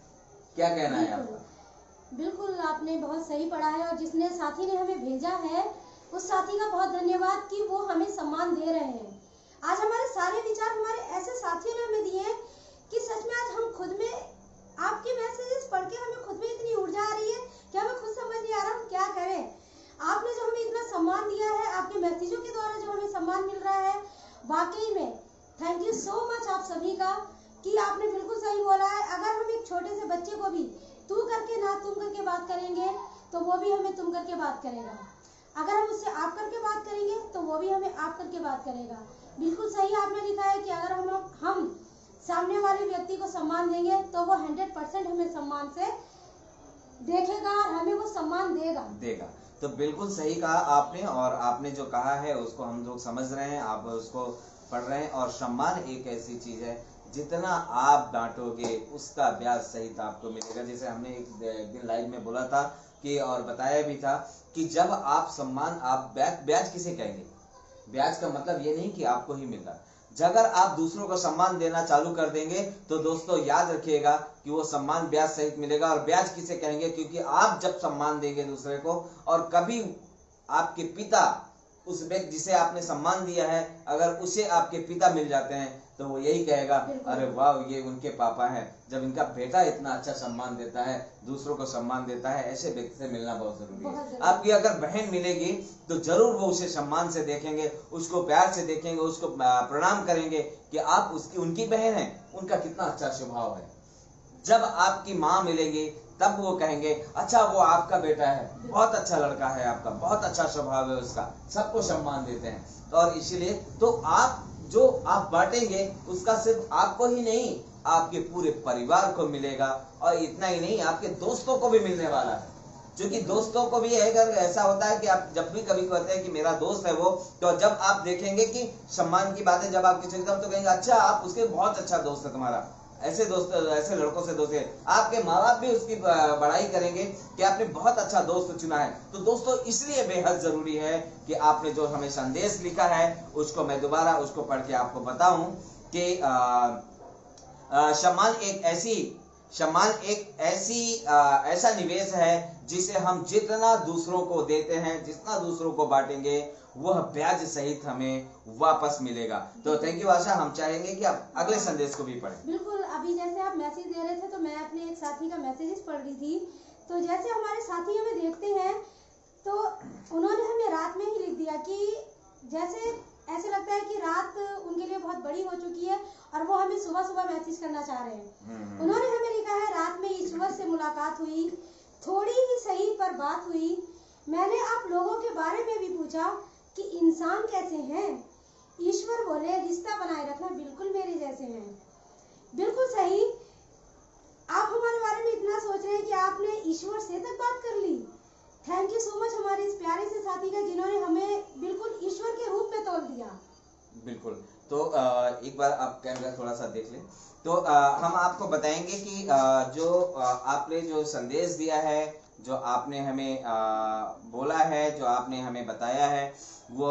क्या कहना है आपका? बिल्कुल, आपने बहुत सही पढ़ा है। और जिसने साथी ने हमें भेजा है, उस साथी का बहुत धन्यवाद कि वो हमें सम्मान दे रहे हैं। आज हमारे सारे विचार हमारे ऐसे साथियों ने हमें दिए हैं कि सच में आज हम खुद में आपके मैसेजेस पढ़ के हमें खुद में इतनी ऊर्जा आ रही है कि हमें खुद समझ नहीं आ रहा हम क्या करें। आपने जो हमें इतना सम्मान दिया है, आपके मैसेजों के द्वारा जो हमें सम्मान मिल रहा है, वाकई में थैंक यू सो मच आप सभी का, कि आपने बिल्कुल सही बोला है। अगर हम एक छोटे से बच्चे को भी तू करके ना तुम करके बात करेंगे, तो वो भी हमें तुम करके बात करेगा। अगर हम उससे आप करके बात करेंगे, तो वो भी हमें आप करके बात करेगा। बिल्कुल सही आपने लिखा है कि अगर हम सामने वाले व्यक्ति को सम्मान देंगे, तो वो 100% हमें सम्मान से देखेगा और हमें वो सम्मान देगा। तो बिल्कुल सही कहा आपने, और आपने जो कहा है उसको हम लोग समझ रहे हैं, आप उसको पढ़ रहे हैं। और सम्मान एक ऐसी चीज है, जितना आप डांटोगे उसका ब्याज सहित आपको मिलेगा। जैसे हमने एक दिन लाइव में बोला था कि, और बताया भी था कि जब आप सम्मान, आप ब्याज किसे कहेंगे? ब्याज का मतलब ये नहीं कि आपको ही मिल रहा। अगर आप दूसरों को सम्मान देना चालू कर देंगे, तो दोस्तों याद रखिएगा कि वो सम्मान ब्याज सहित मिलेगा। और ब्याज किसे कहेंगे? क्योंकि आप जब सम्मान देंगे दूसरे को, और कभी आपके पिता, उस व्यक्ति जिसे आपने सम्मान दिया है, अगर उसे आपके पिता मिल जाते हैं, तो वो यही कहेगा बिल्कुल। अरे वाह ये उनके पापा हैं। जब इनका बेटा इतना अच्छा सम्मान देता है, दूसरों को सम्मान देता है, ऐसे व्यक्ति से मिलना बहुत जरूरी बहुत है। जरूरी। आपकी अगर बहन मिलेगी तो जरूर वो उसे सम्मान से देखेंगे, उसको प्यार से देखेंगे, उसको प्रणाम करेंगे कि आप उसकी उनकी बहन है, उनका कितना अच्छा स्वभाव है। जब आपकी माँ मिलेगी तब वो कहेंगे अच्छा वो आपका बेटा है, बहुत अच्छा लड़का है आपका, बहुत अच्छा स्वभाव है उसका, सबको सम्मान देते हैं। और इसीलिए तो आप जो आप बांटेंगे उसका सिर्फ आपको ही नहीं, आपके पूरे परिवार को मिलेगा। और इतना ही नहीं, आपके दोस्तों को भी मिलने वाला है। क्योंकि दोस्तों को भी अगर ऐसा होता है कि आप जब भी कभी कहते हैं कि मेरा दोस्त है वो, तो जब आप देखेंगे कि सम्मान की बातें जब आप किसी तो कहेंगे अच्छा आप उसके बहुत अच्छा दोस्त है तुम्हारा, ऐसे दोस्त, ऐसे लड़कों से दोस्त है। आपके माँ बाप भी उसकी बड़ाई करेंगे कि आपने बहुत अच्छा दोस्त चुना है। तो दोस्तों इसलिए बेहद जरूरी है कि आपने जो हमें संदेश लिखा है उसको मैं दोबारा उसको पढ़ के आपको बताऊं कि सम्मान एक ऐसा निवेश है जिसे हम जितना दूसरों को देते हैं, जितना दूसरों को बांटेंगे, वह ब्याज सहित हमें वापस मिलेगा। तो थैंक यू आशा, हम चाहेंगे कि आप अगले संदेश को भी पढ़ें। बिल्कुल, अभी जैसे आप मैसेज दे रहे थे तो मैं अपने एक साथी का मैसेजेस पढ़ रही थी। तो जैसे हमारे साथी हमें देखते हैं तो उन्होंने हमें रात में ही लिख दिया कि जैसे ऐसे लगता है कि रात उनके लिए बहुत बड़ी हो चुकी है और वो हमें सुबह सुबह मैसेज करना चाह रहे हैं। उन्होंने हमें लिखा है रात में ईश्वर से मुलाकात हुई, थोड़ी ही सही पर बात हुई। मैंने आप लोगों के बारे में भी पूछा कि इंसान कैसे हैं। ईश्वर बोले रिश्ता बनाए रखना बिल्कुल मेरे जैसे हैं। बिल्कुल सही, आप हमारे बारे में इतना सोच रहे हैं कि आपने ईश्वर से तक बात कर ली। थैंक यू सो मच हमारे इस प्यारे से साथी का जिन्होंने हमें बिल्कुल ईश्वर के रूप में तोल दिया। बिल्कुल। तो एक बार आप कैमरा थोड़ा सा देख लें। तो हम आपको बताएंगे कि जो आपने जो संदेश दिया है, जो आपने हमें बोला है, जो आपने हमें बताया है, वो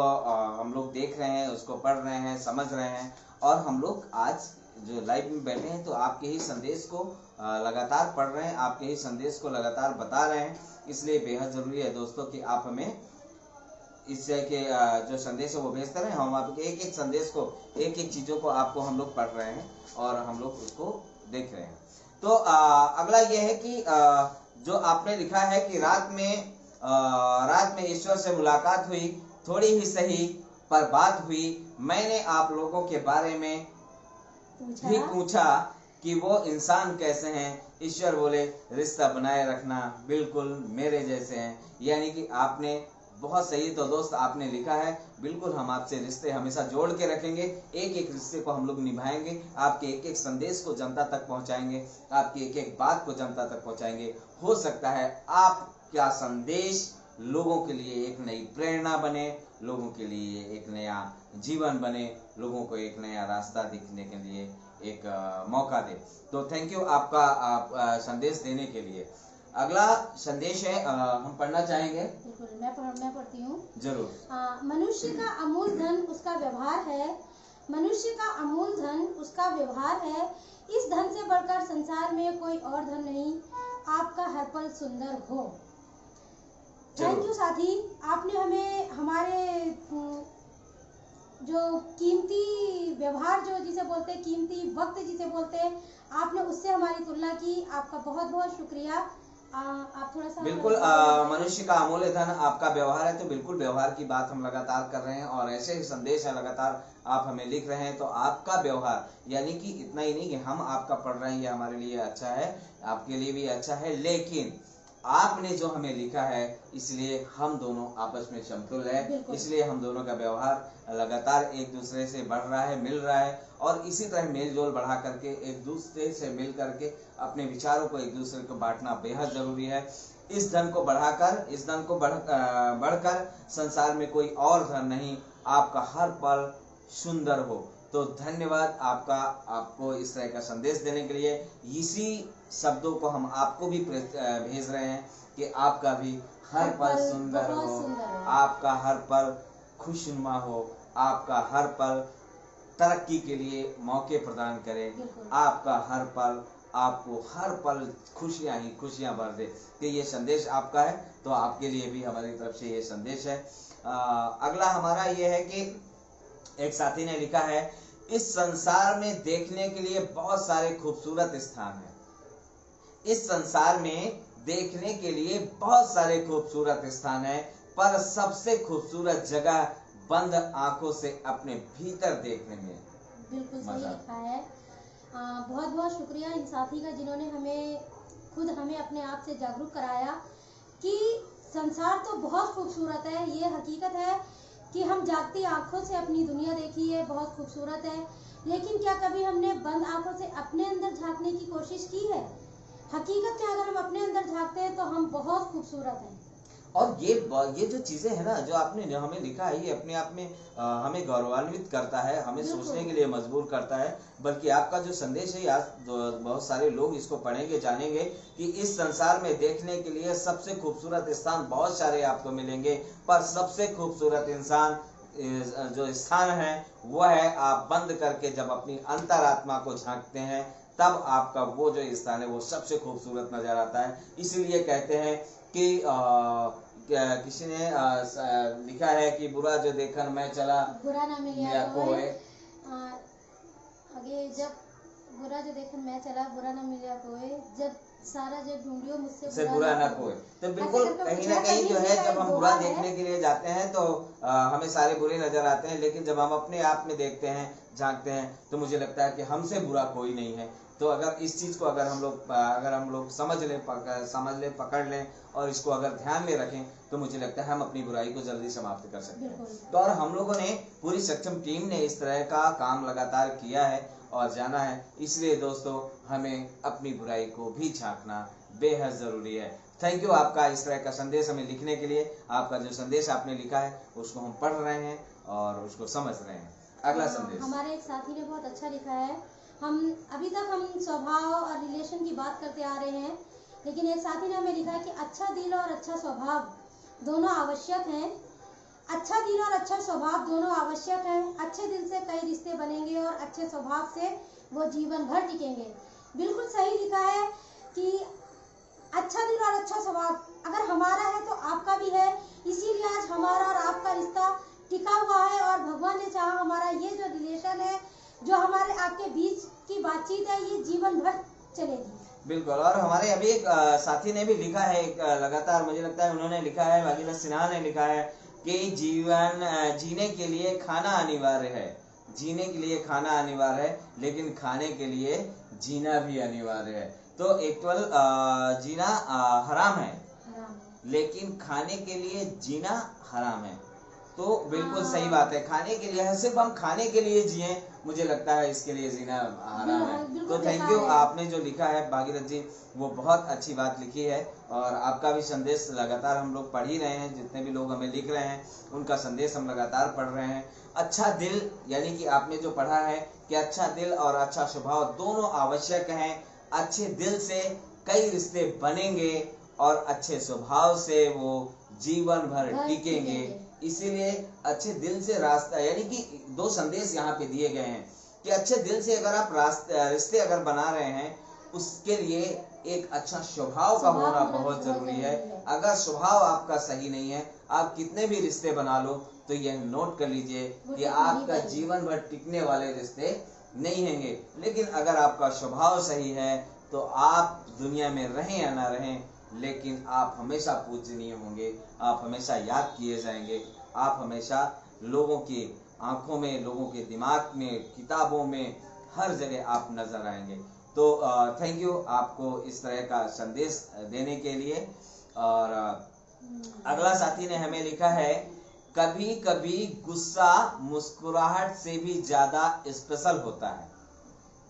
हम लोग देख रहे हैं, उसको पढ़ रहे हैं, समझ रहे हैं। और हम लोग आज जो लाइव में बैठे हैं तो आपके ही संदेश को लगातार पढ़ रहे हैं, आपके ही संदेश को लगातार बता रहे हैं। इसलिए बेहद जरूरी है दोस्तों कि आप हमें इससे के जो संदेश है वो भेजते रहे। हम आपके एक एक संदेश को, एक एक चीजों को आपको हम लोग पढ़ रहे हैं और हम लोग उसको देख रहे हैं। तो अगला ये है कि जो आपने लिखा है कि रात में ईश्वर से मुलाकात हुई, थोड़ी ही सही पर बात हुई। मैंने आप लोगों के बारे में भी पूछा कि वो इंसान कैसे हैं। ईश्वर बोले रिश्ता बनाए रखना बिल्कुल मेरे जैसे हैं। यानी कि आपने बहुत सही, तो दोस्त आपने लिखा है बिल्कुल हम आपसे रिश्ते हमेशा जोड़ के रखेंगे, एक एक रिश्ते को हम लोग निभाएंगे, आपके एक एक संदेश को जनता तक पहुंचाएंगे, आपकी एक एक बात को जनता तक पहुंचाएंगे। हो सकता है आपका संदेश लोगों के लिए एक नई प्रेरणा बने, लोगों के लिए एक नया जीवन बने, लोगों को एक नया रास्ता दिखने के लिए एक मौका दे। तो थैंक यू आपका संदेश देने के लिए। अगला संदेश है हम पढ़ना चाहेंगे। बिल्कुल, मैं पढ़ती हूँ जरूर। मनुष्य का अमूल धन उसका व्यवहार है। मनुष्य का अमूल धन उसका व्यवहार है। इस धन से बढ़कर संसार में कोई और धन नहीं। आपका हर पल सुंदर हो। थैंक यू साथी, आपने हमें हमारे जो कीमती व्यवहार, जो जिसे बोलते हैं कीमती वक्त जिसे बोलते हैं, आपने उससे हमारी तुलना की। आपका बहुत बहुत शुक्रिया। आप थोड़ा सा बिल्कुल मनुष्य का अमूल्य धन आपका व्यवहार है। तो बिल्कुल व्यवहार की बात हम लगातार कर रहे हैं और ऐसे ही संदेश है लगातार आप हमें लिख रहे हैं। तो आपका व्यवहार यानी कि इतना ही नहीं कि हम आपका पढ़ रहे हैं ये हमारे लिए अच्छा है, आपके लिए भी अच्छा है, लेकिन आपने जो हमें लिखा है इसलिए हम दोनों आपस में समतुल्य है। इसलिए हम दोनों का व्यवहार लगातार एक दूसरे से बढ़ रहा है, मिल रहा है। और इसी तरह मेल जोल बढ़ा करके एक दूसरे से मिल करके अपने विचारों को एक दूसरे को बांटना बेहद जरूरी है। इस धन को बढ़ाकर, इस धन को बढ़कर संसार में कोई और धन नहीं। आपका हर पल सुंदर हो। तो धन्यवाद आपका, आपको इस तरह का संदेश देने के लिए। इसी शब्दों को हम आपको भी भेज रहे हैं कि आपका भी हर पल सुंदर हो, आपका हर पल खुशनुमा हो, आपका हर पल तरक्की के लिए मौके प्रदान करे, आपका हर पल, आपको हर पल खुशियां ही खुशियां भर दे। कि ये संदेश आपका है तो आपके लिए भी हमारी तरफ से ये संदेश है। अगला हमारा ये है कि एक साथी ने लिखा है इस संसार में देखने के लिए बहुत सारे खूबसूरत स्थान हैं। इस संसार में देखने के लिए बहुत सारे खूबसूरत स्थान हैं, पर सबसे खूबसूरत जगह बंद आंखों से अपने भीतर देखने में। बिल्कुल सही लिखा है। बहुत बहुत शुक्रिया इन साथी का, जिन्होंने हमें अपने आप से जागरूक कराया कि संसार तो बहुत खूबसूरत है। ये हकीकत है कि हम जागती आंखों से अपनी दुनिया देखी है, बहुत खूबसूरत है, लेकिन क्या कभी हमने बंद आंखों से अपने अंदर झांकने की कोशिश की है? हकीकत में अगर हम अपने अंदर झांकते हैं तो हम बहुत खूबसूरत हैं। और ये जो चीजें है ना, जो आपने हमें लिखा है, ये अपने आप में हमें गौरवान्वित करता है, हमें सोचने के लिए मजबूर करता है। बल्कि आपका जो संदेश है, आज बहुत सारे लोग इसको पढ़ेंगे, जानेंगे कि इस संसार में देखने के लिए सबसे खूबसूरत स्थान बहुत सारे आपको मिलेंगे, पर सबसे खूबसूरत इंसान जो स्थान है वो है आप बंद करके जब अपनी अंतरात्मा को झांकते हैं, तब आपका वो जो स्थान है वो सबसे खूबसूरत नजर आता है। इसीलिए कहते हैं कि किसी ने लिखा है कि बुरा जो देखन मैं चला बुरा ना मिला कोई, आगे जब बुरा जो देखन मैं चला बुरा ना मिला कोई, जब सारा जग ढूंढियो मुझसे बुरा ना कोई। तो बिल्कुल कहीं ना कहीं जो है, जब हम बुरा देखने के लिए जाते हैं तो हमें सारे बुरे नजर आते हैं, लेकिन जब हम अपने आप में देखते हैं, झांकते हैं, तो मुझे लगता है कि हमसे बुरा कोई नहीं है। तो अगर इस चीज को अगर हम लोग समझ ले, पकड़ लें और इसको अगर ध्यान में रखें, तो मुझे लगता है हम अपनी बुराई को जल्दी समाप्त कर सकते हैं। तो और हम लोगों ने, पूरी सक्षम टीम ने इस तरह का काम लगातार किया है और जाना है। इसलिए दोस्तों, हमें अपनी बुराई को भी झांकना बेहद जरूरी है। थैंक यू आपका इस तरह का संदेश हमें लिखने के लिए। आपका जो संदेश आपने लिखा है उसको हम पढ़ रहे हैं और उसको समझ रहे हैं। अगला संदेश हमारे एक साथी ने बहुत अच्छा लिखा है। अभी तक हम स्वभाव और रिलेशन की बात करते आ रहे हैं, लेकिन एक साथी ने हमें लिखा है कि अच्छा दिल और अच्छा स्वभाव दोनों आवश्यक हैं। अच्छा दिल और अच्छा स्वभाव दोनों आवश्यक हैं। अच्छे दिल से कई रिश्ते बनेंगे और अच्छे स्वभाव से वो जीवन भर टिकेंगे। बिल्कुल सही लिखा है कि अच्छा दिल और अच्छा स्वभाव अगर हमारा है तो आपका भी है। इसीलिए आज हमारा और आपका रिश्ता टिका हुआ है और भगवान ने चाहा हमारा ये जो रिलेशन है, जो हमारे आपके बीच की बातचीत है, ये जीवन भर चलेगी। बिल्कुल। और हमारे अभी एक साथी ने भी लिखा है, लगातार मुझे लगता है उन्होंने लिखा है, भागीरथ सिन्हा ने लिखा है कि जीवन जीने के लिए खाना अनिवार्य है, जीने के लिए खाना अनिवार्य है, लेकिन खाने के लिए जीना भी अनिवार्य है। तो एक्चुअल जीना हराम है, लेकिन खाने के लिए जीना हराम है। तो बिल्कुल सही बात है, खाने के लिए है, सिर्फ हम खाने के लिए जिए, मुझे लगता है इसके लिए जीना हराम है। तो थैंक यू, आपने जो लिखा है भागीरथ जी, वो बहुत अच्छी बात लिखी है। और आपका भी संदेश लगातार हम लोग पढ़ ही रहे हैं, जितने भी लोग हमें लिख रहे हैं उनका संदेश हम लगातार पढ़ रहे हैं। अच्छा दिल, यानी कि आपने जो पढ़ा है कि अच्छा दिल और अच्छा स्वभाव दोनों आवश्यक हैं। अच्छे दिल से कई रिश्ते बनेंगे और अच्छे स्वभाव से वो जीवन भर टिकेंगे। इसीलिए अच्छे दिल से रास्ता, यानी कि दो संदेश यहाँ पे दिए गए हैं कि अच्छे दिल से अगर आप रिश्ते अगर बना रहे हैं, उसके लिए एक अच्छा स्वभाव का होना बहुत जरूरी है। अगर स्वभाव आपका सही नहीं है, आप कितने भी रिश्ते बना लो, तो यह नोट कर लीजिए कि आपका जीवन भर टिकने वाले रिश्ते नहीं होंगे। लेकिन अगर आपका स्वभाव सही है, तो आप दुनिया में रहें या ना रहें, लेकिन आप हमेशा पूजनीय होंगे, आप हमेशा याद किए जाएंगे, आप हमेशा लोगों की आंखों में, लोगों के दिमाग में, किताबों में, हर जगह आप नजर आएंगे। तो थैंक यू आपको इस तरह का संदेश देने के लिए। और अगला साथी ने हमें लिखा है, कभी कभी गुस्सा मुस्कुराहट से भी ज्यादा स्पेशल होता है।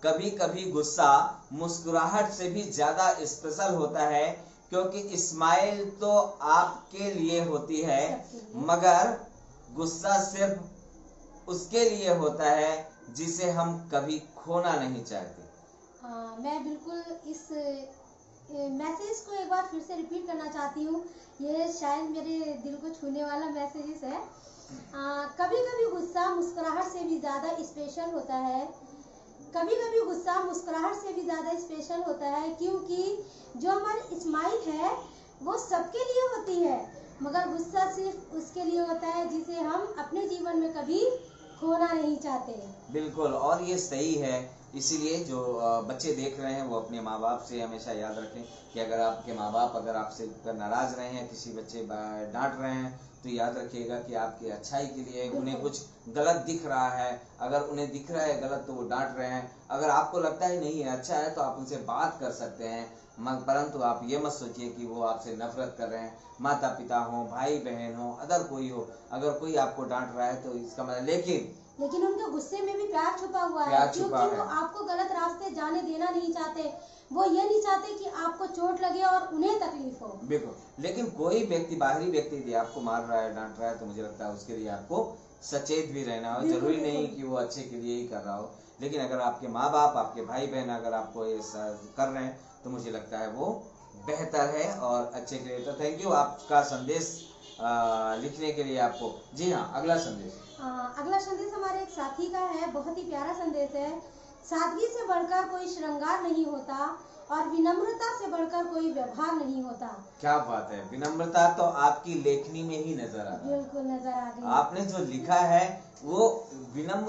कभी कभी गुस्सा मुस्कुराहट से भी ज्यादा स्पेशल होता है, क्योंकि स्माइल तो आपके लिए होती है, मगर गुस्सा सिर्फ उसके लिए होता है जिसे हम कभी खोना नहीं चाहते। मैं बिल्कुल इस मैसेज को एक बार फिर से रिपीट करना चाहती हूँ। ये शायद मेरे दिल को छूने वाला मैसेज है। कभी कभी गुस्सा मुस्कुराहट से भी ज्यादा स्पेशल होता है। कभी कभी गुस्सा मुस्कुराहट से भी ज्यादा स्पेशल होता है, क्योंकि जो हमारी स्माइल है वो सबके लिए होती है, मगर गुस्सा सिर्फ उसके लिए होता है जिसे हम अपने जीवन में कभी खोना नहीं चाहते। बिल्कुल, और ये सही है। इसीलिए जो बच्चे देख रहे हैं वो अपने माँ बाप से हमेशा याद रखें कि अगर आपके माँ बाप अगर आपसे नाराज रहे हैं, किसी बच्चे डांट रहे हैं, तो याद रखिएगा कि आपकी अच्छाई के लिए उन्हें कुछ गलत दिख रहा है। अगर उन्हें दिख रहा है गलत तो वो डांट रहे हैं। अगर आपको लगता है नहीं है अच्छा है तो आप उनसे बात कर सकते हैं, परंतु आप ये मत सोचिए कि वो आपसे नफरत कर रहे हैं। माता पिता हो, भाई बहन हो, अदर कोई हो, अगर कोई आपको डांट रहा है तो इसका मतलब लेकिन उनके गुस्से में भी प्यार छुपा हुआ है, क्योंकि वो आपको गलत रास्ते जाने देना नहीं चाहते। वो ये नहीं चाहते कि आपको चोट लगे और उन्हें तकलीफ हो। बिल्कुल, लेकिन कोई व्यक्ति, बाहरी व्यक्ति यदि आपको मार रहा है, डांट रहा है, तो मुझे लगता है उसके लिए आपको सचेत भी रहना हो। जरूरी नहीं कि वो अच्छे के लिए ही कर रहा हो, लेकिन अगर आपके माँ बाप, आपके भाई बहन अगर आपको ये कर रहे हैं तो मुझे लगता है वो बेहतर है और अच्छे के लिए। तो थैंक यू आपका संदेश लिखने के लिए आपको। जी हाँ, अगला संदेश। अगला संदेश हमारे एक साथी का है, बहुत ही प्यारा संदेश है। सादगी से बढ़कर कोई श्रृंगार नहीं होता और विनम्रता से बढ़कर कोई व्यवहार नहीं होता। क्या बात है, विनम्रता तो आपकी लेखनी में ही नजर आ रहा है। बिल्कुल नजर आ रही है। आपने जो लिखा है वो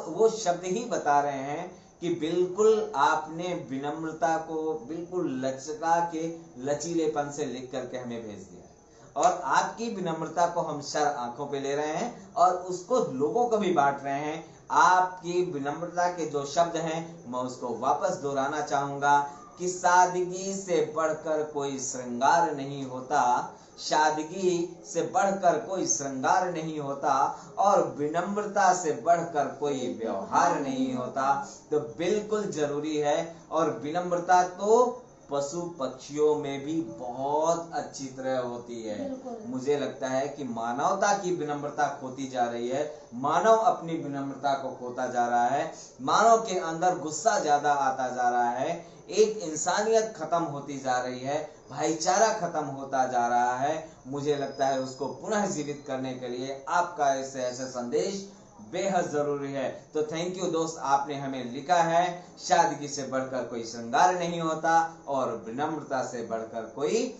वो शब्द ही बता रहे हैं कि बिल्कुल आपने विनम्रता को बिल्कुल लचका के लचीलेपन से लिख करके हमें भेज दिया है। और आपकी विनम्रता को हम सर आंखों पे ले रहे हैं और उसको लोगों को भी बांट रहे हैं। आपकी विनम्रता के जो शब्द हैं मैं उसको वापस दोहराना चाहूंगा कि सादगी से बढ़कर कोई श्रृंगार नहीं होता, सादगी से बढ़कर कोई श्रृंगार नहीं होता और विनम्रता से बढ़कर कोई व्यवहार नहीं होता। तो बिल्कुल जरूरी है। और विनम्रता तो पशु पक्षियों में भी बहुत अच्छी तरह होती है। मुझे लगता है कि मानवता की विनम्रता खोती जा रही है, मानव अपनी विनम्रता को खोता जा रहा है, मानव के अंदर गुस्सा ज्यादा आता जा रहा है, एक इंसानियत खत्म होती जा रही है, भाईचारा खत्म होता जा रहा है। मुझे लगता है उसको पुनः जीवित करने के लिए आपका ऐसे संदेश बेहद जरूरी है। तो थैंक यू दोस्त, आपने हमें लिखा है सादगी से बढ़कर कोई श्रृंगार नहीं होता और विनम्रता से बढ़कर कोई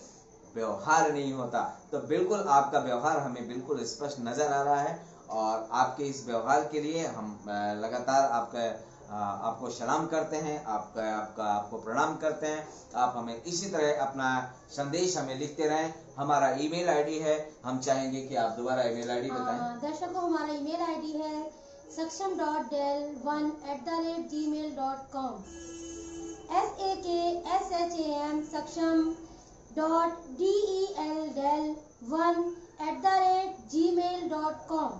व्यवहार नहीं होता। तो बिल्कुल आपका व्यवहार हमें बिल्कुल स्पष्ट नजर आ रहा है और आपके इस व्यवहार के लिए हम लगातार आपको सलाम करते हैं, आपको प्रणाम करते हैं। आप हमें इसी तरह अपना संदेश हमें लिखते रहें। हमारा ईमेल आईडी है, हम चाहेंगे कि आप दोबारा ईमेल आईडी बताएं। दर्शकों, हमारा ईमेल आईडी है saksham.del1@gmail.com SAKSHAM saksham.del1@gmail.com।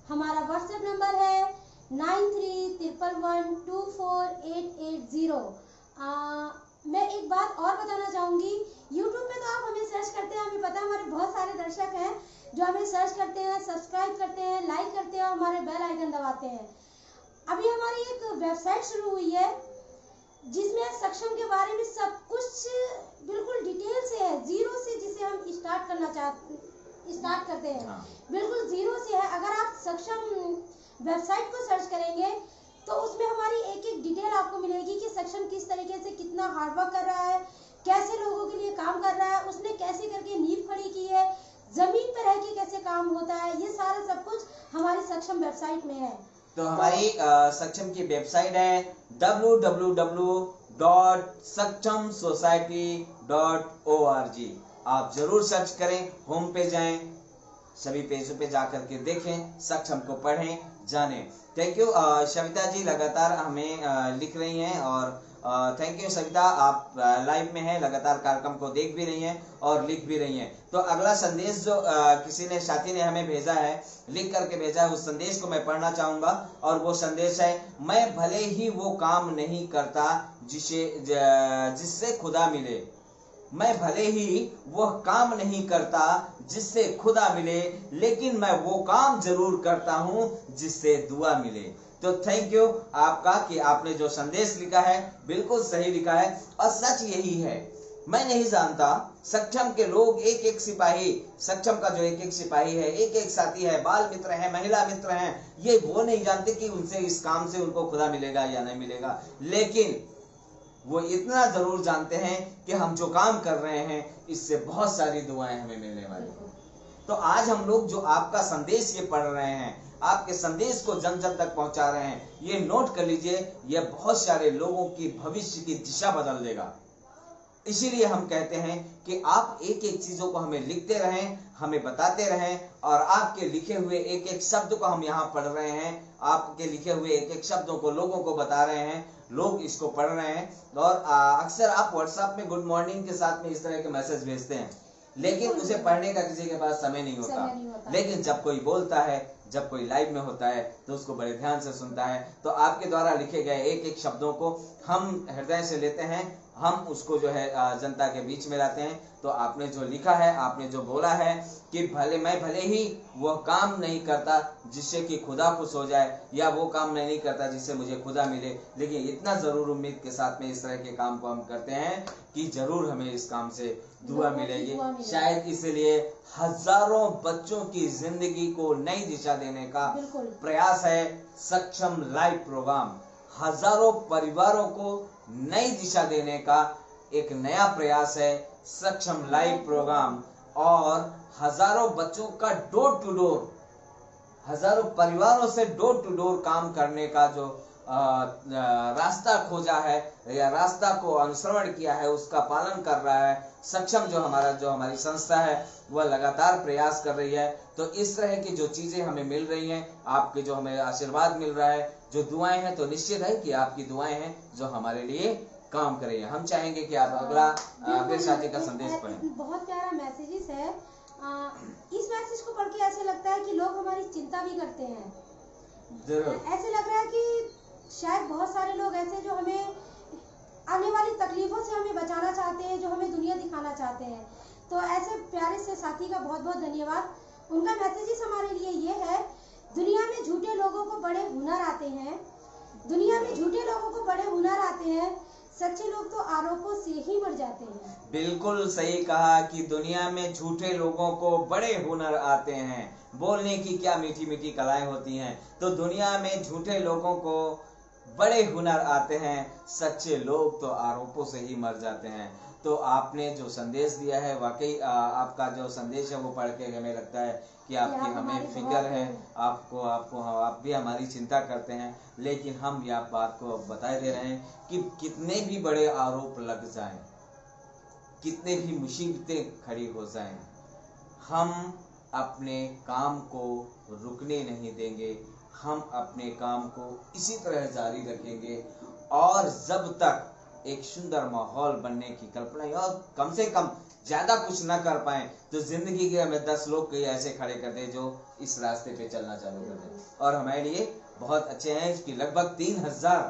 हमारा व्हाट्सएप नंबर है 9311124880। मैं एक बात और बताना चाहूंगी, YouTube पे तो आप हमें सर्च करते हैं, हमें पता है हमारे बहुत सारे दर्शक हैं जो हमें सर्च करते हैं, सब्सक्राइब करते हैं, लाइक करते हैं और हमारे बेल आइकन दबाते हैं। अभी हमारी एक वेबसाइट शुरू हुई है जिसमें सक्षम के बारे में सब कुछ बिल्कुल डिटेल से है, जीरो से, जिसे हम स्टार्ट करते हैं। बिल्कुल जीरो से है। अगर आप सक्षम वेबसाइट को सर्च करेंगे तो उसमें हमारी एक एक डिटेल आपको मिलेगी कि सक्षम किस तरीके से कितना हार्डवर्क कर रहा है, कैसे लोगों के लिए काम कर रहा है, उसने कैसे करके नींव खड़ी की है, जमीन पर रह के कैसे काम होता है, ये सारा सब कुछ हमारी सक्षम वेबसाइट में है। तो हमारी सक्षम की वेबसाइट है www.sakchamsociety.org। आप जरूर सर्च करें, होम पे जाएं, सभी पेजों पे जाकर के देखें, सक्षम को पढ़ें, जानें। थैंक यू सविता जी, लगातार हमें लिख रही हैं और थैंक यू सविता, आप लाइव में हैं, लगातार कार्यक्रम को देख भी रही हैं और लिख भी रही हैं। तो अगला संदेश जो किसी ने, साथी ने हमें भेजा है, लिख करके भेजा है, उस संदेश को मैं पढ़ना चाहूंगा। और वो संदेश है, मैं भले ही वो काम नहीं करता जिससे खुदा मिले, मैं भले ही वह काम नहीं करता जिससे खुदा मिले, लेकिन मैं वो काम जरूर करता हूं जिससे दुआ मिले। तो थैंक यू आपका कि आपने जो संदेश लिखा है बिल्कुल सही लिखा है और सच यही है। मैं नहीं जानता सक्षम के लोग, एक एक सिपाही, सक्षम का जो एक एक सिपाही है, एक एक साथी है, बाल मित्र है, महिला मित्र हैं, ये वो नहीं जानते कि उनसे इस काम से उनको खुदा मिलेगा या नहीं मिलेगा, लेकिन वो इतना जरूर जानते हैं कि हम जो काम कर रहे हैं इससे बहुत सारी दुआएं हमें मिलने वाली हैं। तो आज हम लोग जो आपका संदेश ये पढ़ रहे हैं, आपके संदेश को जन जन तक पहुंचा रहे हैं, ये नोट कर लीजिए, यह बहुत सारे लोगों की भविष्य की दिशा बदल देगा। इसीलिए हम कहते हैं कि आप एक एक चीजों को हमें लिखते रहें, हमें बताते रहें, और आपके लिखे हुए एक एक शब्द को हम यहाँ पढ़ रहे हैं, आपके लिखे हुए एक एक शब्दों को लोगों को बता रहे हैं, लोग इसको पढ़ रहे हैं। और अक्सर आप व्हाट्सएप में गुड मॉर्निंग के साथ में इस तरह के मैसेज भेजते हैं, लेकिन उसे पढ़ने का किसी के पास समय नहीं होता। लेकिन जब कोई बोलता है, जब कोई लाइव में होता है, तो उसको बड़े ध्यान से सुनता है। तो आपके द्वारा लिखे गए एक एक शब्दों को हम हृदय से लेते हैं, हम उसको जो है जनता के बीच में लाते हैं। तो आपने जो लिखा है, आपने जो बोला है कि भले ही वो काम नहीं करता जिससे कि खुदा खुश हो जाए, या वो काम नहीं करता जिससे मुझे खुदा मिले, लेकिन इतना जरूर उम्मीद के साथ में इस तरह के काम को हम करते हैं कि जरूर हमें इस काम से दुआ मिलेगी। शायद इसलिए हजारों बच्चों की जिंदगी को नई दिशा देने का प्रयास है सक्षम लाइव प्रोग्राम। हजारों परिवारों को नई दिशा देने का एक नया प्रयास है सक्षम लाइव प्रोग्राम, और हजारों बच्चों का डोर टू डोर, हजारों परिवारों से डोर टू डोर काम करने का जो रास्ता खोजा है या रास्ता को अनुसरण किया है, उसका पालन कर रहा है सक्षम जो हमारी संस्था है, वह लगातार प्रयास कर रही है। तो इस तरह की जो चीजें हमें मिल रही हैं, आपके जो हमें आशीर्वाद मिल रहा है, जो दुआएं हैं, तो निश्चित है कि आपकी दुआएं हैं जो हमारे लिए काम करेंगे। हम चाहेंगे कि आप अगले साथी का संदेश पढ़ें। बहुत प्यारा मैसेजेस है। इस मैसेज को पढ़ के ऐसे लगता है कि लोग हमारी चिंता भी करते हैं। जरूर ऐसे लग रहा है कि शायद बहुत सारे लोग ऐसे जो हमें आने वाली तकलीफों से हमें बचाना चाहते हैं, जो हमें दुनिया दिखाना चाहते हैं। तो ऐसे प्यारे से साथी का बहुत बहुत धन्यवाद। उनका मैसेजेस हमारे लिए ये है, दुनिया में झूठे लोगों को बड़े हुनर आते हैं, दुनिया में झूठे लोगों को बड़े हुनर आते हैं, सच्चे लोग तो आरोपों से ही मर जाते हैं। बिल्कुल सही कहा कि दुनिया में झूठे लोगों को बड़े हुनर आते हैं। बोलने की क्या मीठी मीठी कलाएं होती हैं। तो दुनिया में झूठे लोगों को बड़े हुनर आते हैं, सच्चे लोग तो आरोपों से ही मर जाते हैं। तो आपने जो संदेश दिया है, वाकई आपका जो संदेश है वो पढ़ के हमें लगता है कि आपकी हमें फिक्र है, आप भी हमारी चिंता करते हैं। लेकिन हम यह बात को बताए दे रहे हैं कि कितने भी बड़े आरोप लग जाएं, कितने भी मुसीबतें खड़ी हो जाएं, हम अपने काम को रुकने नहीं देंगे। हम अपने काम को इसी तरह जारी रखेंगे, और जब तक एक सुंदर माहौल बनने की कल्पना, और कम से कम ज्यादा कुछ ना कर पाए तो जिंदगी के हमें 10 लोग कई ऐसे खड़े कर दे जो इस रास्ते पे चलना चालू कर दे। और हमारे लिए बहुत अच्छे हैं कि लगभग 3000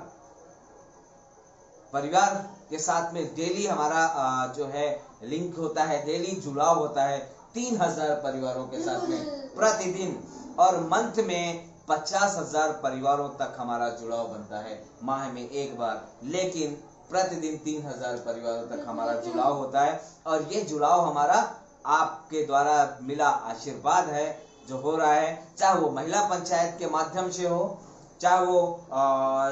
परिवार के साथ में डेली हमारा जो है लिंक होता है, डेली जुड़ाव होता है 3000 परिवारों के साथ में प्रतिदिन, और मंथ में 50,000 परिवारों तक हमारा जुड़ाव बनता है माह में एक बार। लेकिन प्रतिदिन 3000 परिवारों तक हमारा जुड़ाव होता है, और ये जुड़ाव हमारा आपके द्वारा मिला आशीर्वाद है जो हो रहा है। चाहे वो महिला पंचायत के माध्यम से हो, चाहे वो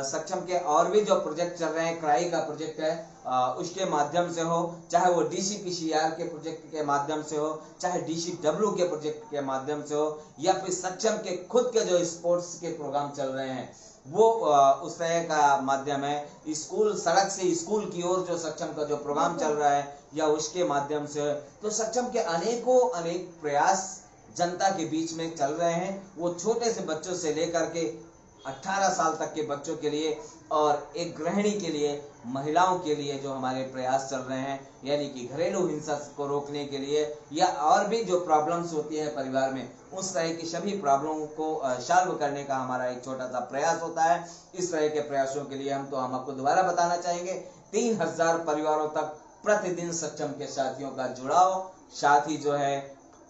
सक्षम के और भी जो प्रोजेक्ट चल रहे हैं, क्राई का प्रोजेक्ट है उसके माध्यम से हो, चाहे वो DCPCR के प्रोजेक्ट के माध्यम से हो, चाहे DCW के प्रोजेक्ट के माध्यम से हो, या फिर सक्षम के खुद के जो स्पोर्ट्स के प्रोग्राम चल रहे हैं वो उस तरह का माध्यम है। स्कूल सड़क से स्कूल की ओर जो सक्षम का जो प्रोग्राम चल रहा है, या उसके माध्यम से, तो सक्षम के अनेक प्रयास जनता के बीच में चल रहे हैं। वो छोटे से बच्चों से लेकर के 18 साल तक के बच्चों के लिए, और एक गृहिणी के लिए, महिलाओं के लिए जो हमारे प्रयास चल रहे हैं, यानी कि घरेलू हिंसा को रोकने के लिए, या और भी जो प्रॉब्लम्स होती है परिवार में, उस तरह की सभी प्रॉब्लम को सॉल्व करने का हमारा एक छोटा सा प्रयास होता है। इस तरह के प्रयासों के लिए हम आपको दोबारा बताना चाहेंगे, 3000 परिवारों तक प्रतिदिन सक्षम के साथियों का जुड़ाव, साथ ही जो है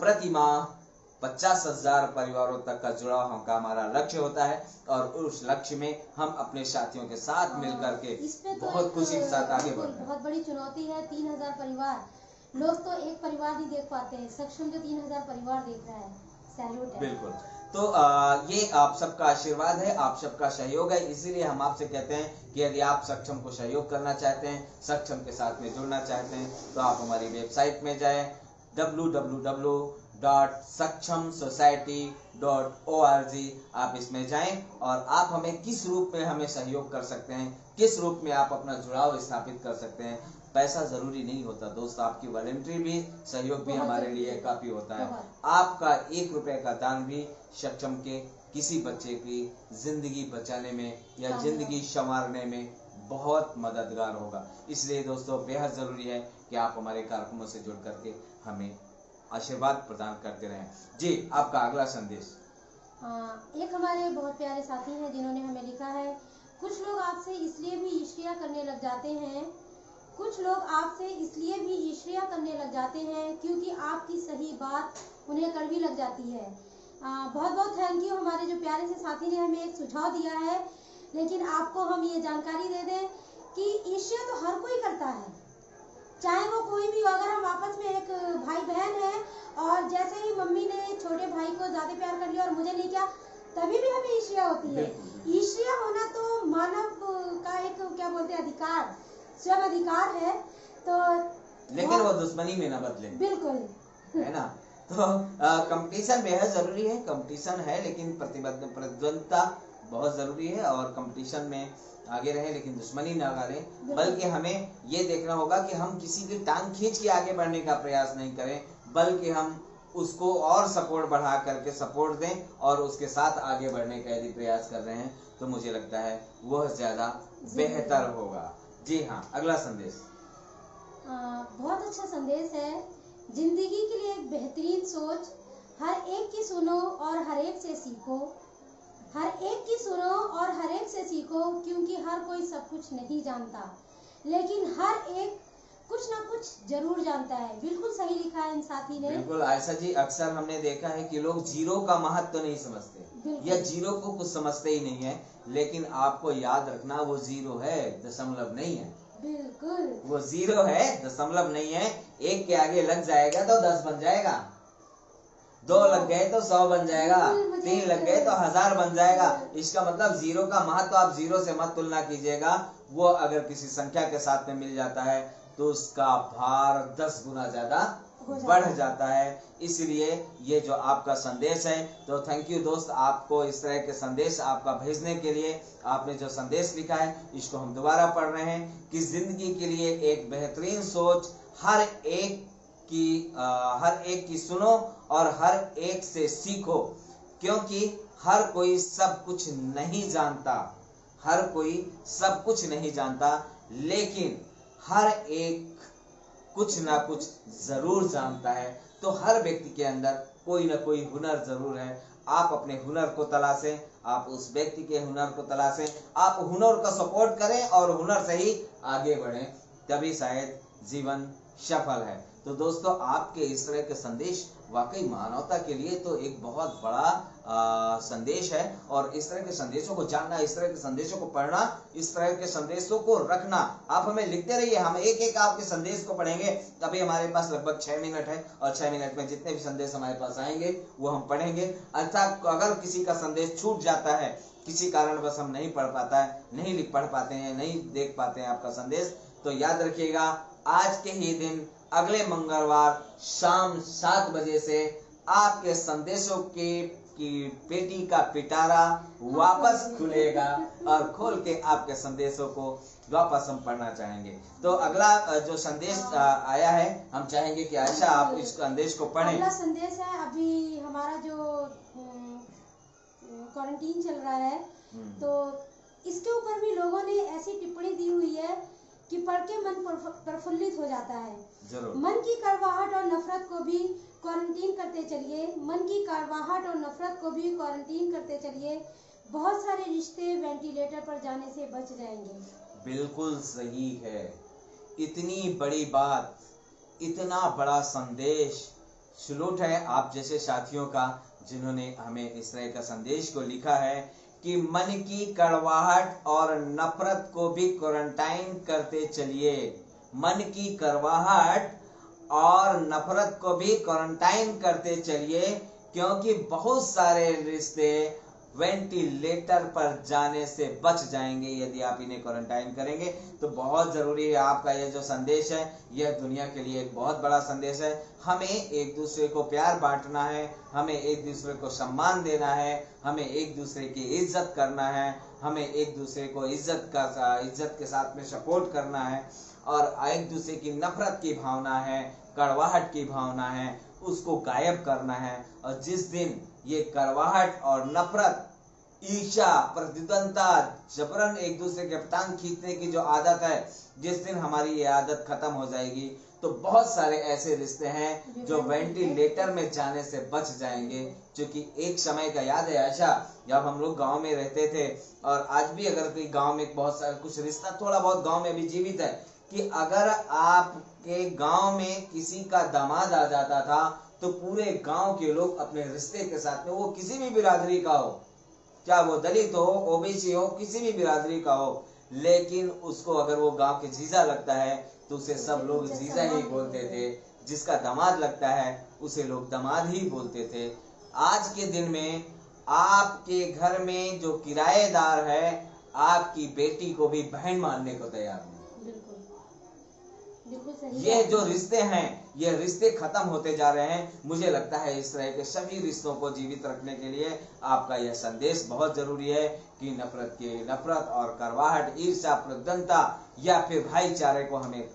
प्रति माह 50,000 परिवारों तक का जुड़ाव का हमारा लक्ष्य होता है। और उस लक्ष्य में हम अपने साथियों के साथ मिलकर के बहुत खुशी के साथ आगे बढ़ रहे हैं। बहुत बड़ी चुनौती है। 3000 परिवार, लोग तो एक परिवार नहीं देख पाते हैं, सक्षम जो 3000 परिवार देख रहा है, सैल्यूट है। बिल्कुल। तो ये आप सबका आशीर्वाद है, आप सबका सहयोग है। इसीलिए हम आपसे कहते हैं कि यदि आप सक्षम को सहयोग करना चाहते हैं, सक्षम के साथ में जुड़ना चाहते हैं, तो आप हमारी वेबसाइट में जाएं www www.sakchamsociety.org आप इसमें जाएं और आप हमें किस रूप में हमें सहयोग कर सकते हैं, किस रूप में आप अपना जुड़ाव स्थापित कर सकते हैं। पैसा जरूरी नहीं होता दोस्त, आपकी वॉलंटरी भी सहयोग भी हमारे लिए काफी होता है। आपका 1 रुपए का दान भी सक्षम के किसी बच्चे की जिंदगी बचाने में या जिंदगी संवारने में बहुत मददगार होगा। इसलिए दोस्तों बेहद जरूरी है कि आप हमारे कार्यक्रमों से जुड़ करके हमें आशीर्वाद प्रदान करते रहें। जी, आपका अगला संदेश। एक हमारे बहुत प्यारे साथी हैं जिन्होंने हमें लिखा है, कुछ लोग आपसे इसलिए भी ईर्ष्या करने लग जाते हैं, कुछ लोग आपसे इसलिए भी ईर्ष्या करने लग जाते हैं क्योंकि आपकी सही बात उन्हें कड़वी लग जाती है। बहुत बहुत थैंक यू, हमारे जो प्यारे से साथी ने हमें एक सुझाव दिया है। लेकिन आपको हम ये जानकारी दे दें कि ईर्ष्या तो हर कोई करता है, चाहे वो कोई भी हो। अगर हम आपस में एक भाई बहन है और जैसे ही मम्मी ने छोटे भाई को ज्यादा प्यार कर लिया और मुझे नहीं किया, तभी भी हमें ईर्ष्या होती है। ईर्ष्या होना तो मानव का एक क्या बोलते हैं अधिकार, स्वयं अधिकार है। तो लेकिन वो दुश्मनी में ना बदले, बिल्कुल है ना। तो कंपटीशन बेहद जरूरी है, कंपटीशन है, लेकिन प्रतिद्वंदता बहुत जरूरी है और कंपटीशन में आगे रहे, लेकिन दुश्मनी ना करें। बल्कि हमें ये देखना होगा कि हम किसी की टांग खींच के आगे बढ़ने का प्रयास नहीं करें, बल्कि हम उसको और सपोर्ट बढ़ा करके सपोर्ट दें और उसके साथ आगे बढ़ने का यदि प्रयास कर रहे हैं तो मुझे लगता है वह ज्यादा बेहतर होगा। जी हाँ, अगला संदेश। बहुत अच्छा संदेश है। जिंदगी के लिए एक बेहतरीन सोच, हर एक की सुनो और हर एक से सीखो, हर एक की सुनो और हर एक से सीखो, क्योंकि हर कोई सब कुछ नहीं जानता, लेकिन हर एक कुछ ना कुछ जरूर जानता है। बिल्कुल सही लिखा है इन साथी ने। बिल्कुल आयशा जी, अक्सर हमने देखा है कि लोग जीरो का महत्व नहीं समझते या जीरो को कुछ समझते ही नहीं है, लेकिन आपको याद रखना वो जीरो है, दशमलव नहीं है। बिल्कुल वो जीरो है, दशमलव नहीं है। 1 के आगे लग जाएगा तो 10 बन जाएगा, 2 लग गए तो 100 बन जाएगा, 3 लग गए तो 1000 बन जाएगा। इसका मतलब जीरो का महत्व आप जीरो से मत तुलना कीजिएगा। वो अगर किसी संख्या के साथ में मिल जाता है तो उसका भार 10 गुना ज्यादा बढ़ जाता है। इसलिए ये जो आपका संदेश है, तो थैंक यू दोस्त, आपको इस तरह के संदेश आपका भेजने के लिए। आपने जो संदेश लिखा है इसको हम दोबारा पढ़ रहे हैं कि जिंदगी के लिए एक बेहतरीन सोच, हर एक की सुनो और हर एक से सीखो, क्योंकि हर कोई सब कुछ नहीं जानता, हर कोई सब कुछ नहीं जानता, लेकिन हर एक कुछ ना कुछ जरूर जानता है। तो हर व्यक्ति के अंदर कोई ना कोई हुनर जरूर है। आप अपने हुनर को तलाशें, आप उस व्यक्ति के हुनर को तलाशें, आप हुनर का सपोर्ट करें और हुनर से ही आगे बढ़ें, तभी शायद जीवन सफल है। तो दोस्तों, आपके इस तरह के संदेश वाकई मानवता के लिए तो एक बहुत बड़ा संदेश है। और इस तरह के संदेशों को जानना, इस तरह के संदेशों को पढ़ना, इस तरह के संदेशों को रखना, आप हमें लिखते रहिए, हम एक एक आपके संदेश को पढ़ेंगे। अभी हमारे पास लगभग 6 मिनट है और 6 मिनट में जितने भी संदेश हमारे पास आएंगे वो हम पढ़ेंगे। अर्थात अगर किसी का संदेश छूट जाता है, किसी कारणवश हम नहीं पढ़ पाता है, नहीं लिख पढ़ पाते हैं, नहीं देख पाते हैं आपका संदेश, तो याद रखिएगा आज के ही दिन अगले मंगलवार शाम 7 बजे से आपके संदेशों की पेटी का पिटारा वापस खुलेगा और खोल के आपके संदेशों को वापस हम पढ़ना चाहेंगे। तो अगला जो संदेश आया है, हम चाहेंगे कि आयशा आप इस संदेश को पढ़ें। अगला संदेश है, अभी हमारा जो क्वारंटीन चल रहा है, तो इसके ऊपर भी लोगों ने ऐसी टिप्पणी दी हुई है कि पढ़ के मन प्रफुल्लित हो जाता है। जरूर। मन की कड़वाहट और नफरत को भी क्वारंटीन करते चलिए, मन की कड़वाहट और नफरत को भी क्वारंटीन करते चलिए, बहुत सारे रिश्ते वेंटिलेटर पर जाने से बच जाएंगे। बिल्कुल सही है। इतनी बड़ी बात, इतना बड़ा संदेश, सलूट है आप जैसे साथियों का जिन्होंने हमें इस तरह का संदेश को लिखा है कि मन की कड़वाहट और नफरत को भी क्वारंटाइन करते चलिए। मन की कड़वाहट और नफरत को भी क्वारंटाइन करते चलिए, क्योंकि बहुत सारे रिश्ते वेंटिलेटर पर जाने से बच जाएंगे यदि आप इन्हें क्वारंटाइन करेंगे। तो बहुत जरूरी है आपका ये जो संदेश है, यह दुनिया के लिए एक बहुत बड़ा संदेश है। हमें एक दूसरे को प्यार बांटना है, हमें एक दूसरे को सम्मान देना है, हमें एक दूसरे की इज्जत करना है, हमें एक दूसरे को इज्जत के साथ में सपोर्ट करना है, और एक दूसरे की नफरत की भावना है, कड़वाहट की भावना है, उसको गायब करना है। और जिस दिन ये कड़वाहट और नफरत, ईर्ष्या, प्रतिद्वंदता, जबरन एक दूसरे के टांग खींचने की जो आदत है, जिस दिन हमारी ये आदत खत्म हो जाएगी, तो बहुत सारे ऐसे रिश्ते हैं जो वेंटिलेटर में जाने से बच जाएंगे। क्योंकि एक समय का याद है आयशा, जब हम लोग गांव में रहते थे, और आज भी अगर कोई गांव में बहुत सारा कुछ रिश्ता थोड़ा बहुत गांव में भी जीवित है, कि अगर आपके गांव में किसी का दामाद आ जाता था तो पूरे गांव के लोग अपने रिश्ते के साथ में, वो किसी भी बिरादरी का हो, क्या वो दलित हो, ओबीसी हो, किसी भी बिरादरी का हो, लेकिन उसको अगर वो गांव के जीजा लगता है तो उसे सब लोग जीजा ही बोलते थे। जिसका दामाद लगता है उसे लोग दामाद ही बोलते थे। आज के दिन में आपके घर में जो किराएदार है, आपकी बेटी को भी बहन मानने को तैयार नहीं। ये जो रिश्ते हैं, ये रिश्ते खत्म होते जा रहे हैं। मुझे लगता है इस तरह के सभी रिश्तों को जीवित रखने के लिए आपका यह संदेश बहुत जरूरी है कि नफरत और करवाहट, ईर्ष्या, प्रतिद्वंदता या फिर भाईचारे को हमें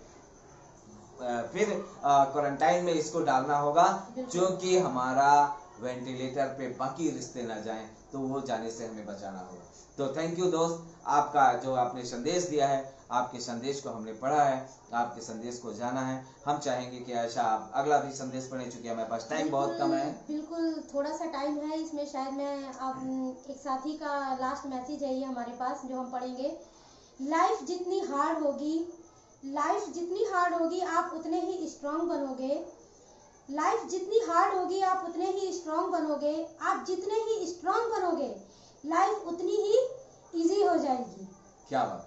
फिर क्वारंटाइन में इसको डालना होगा, क्योंकि हमारा वेंटिलेटर पे बाकी रिश्ते ना जाएं, तो वो जाने से हमें बचाना होगा। तो थैंक यू दोस्त, आपका जो आपने संदेश दिया है, आपके संदेश को हमने पढ़ा है, आपके संदेश को जाना है। हम चाहेंगे कि आयशा आप अगला भी संदेश पढ़े, चुके हमारे पास टाइम बहुत कम है। बिल्कुल थोड़ा सा टाइम है इसमें, शायद मैं एक साथी का लास्ट मैसेज है ये हमारे पास जो हम पढ़ेंगे। लाइफ जितनी हार्ड होगी आप उतने ही स्ट्रांग बनोगे। लाइफ जितनी हार्ड होगी आप उतने ही स्ट्रांग बनोगे। आप जितने ही स्ट्रांग बनोगे लाइफ उतनी ही इजी हो जाएगी। क्या बात,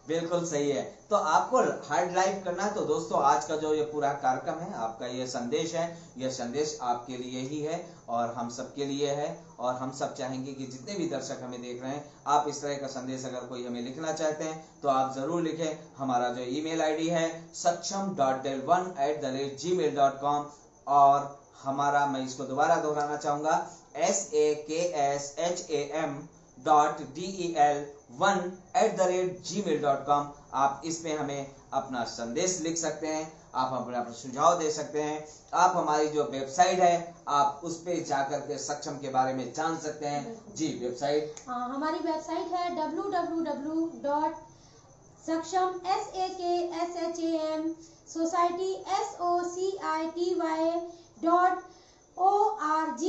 बिल्कुल सही है। तो आपको हार्ड लाइफ करना है तो दोस्तों, आज का जो ये पूरा कार्यक्रम है, आपका ये संदेश है, यह संदेश आपके लिए ही है और हम सब के लिए है। और हम सब चाहेंगे कि जितने भी दर्शक हमें देख रहे हैं, आप इस तरह का संदेश अगर कोई हमें लिखना चाहते हैं तो आप जरूर लिखें। हमारा जो ईमेल आईडी है saksham.del1@gmail.com, और हमारा, मैं इसको दोबारा दोहराना चाहूंगा, saksham.del1@gmail.com। आप इसमें हमें अपना संदेश लिख सकते हैं, आप अपना सुझाव दे सकते हैं। आप हमारी जो वेबसाइट है, आप उस पे जाकर के सक्षम के बारे में जान सकते हैं। जी, वेबसाइट हमारी वेबसाइट है www.saksham society.org।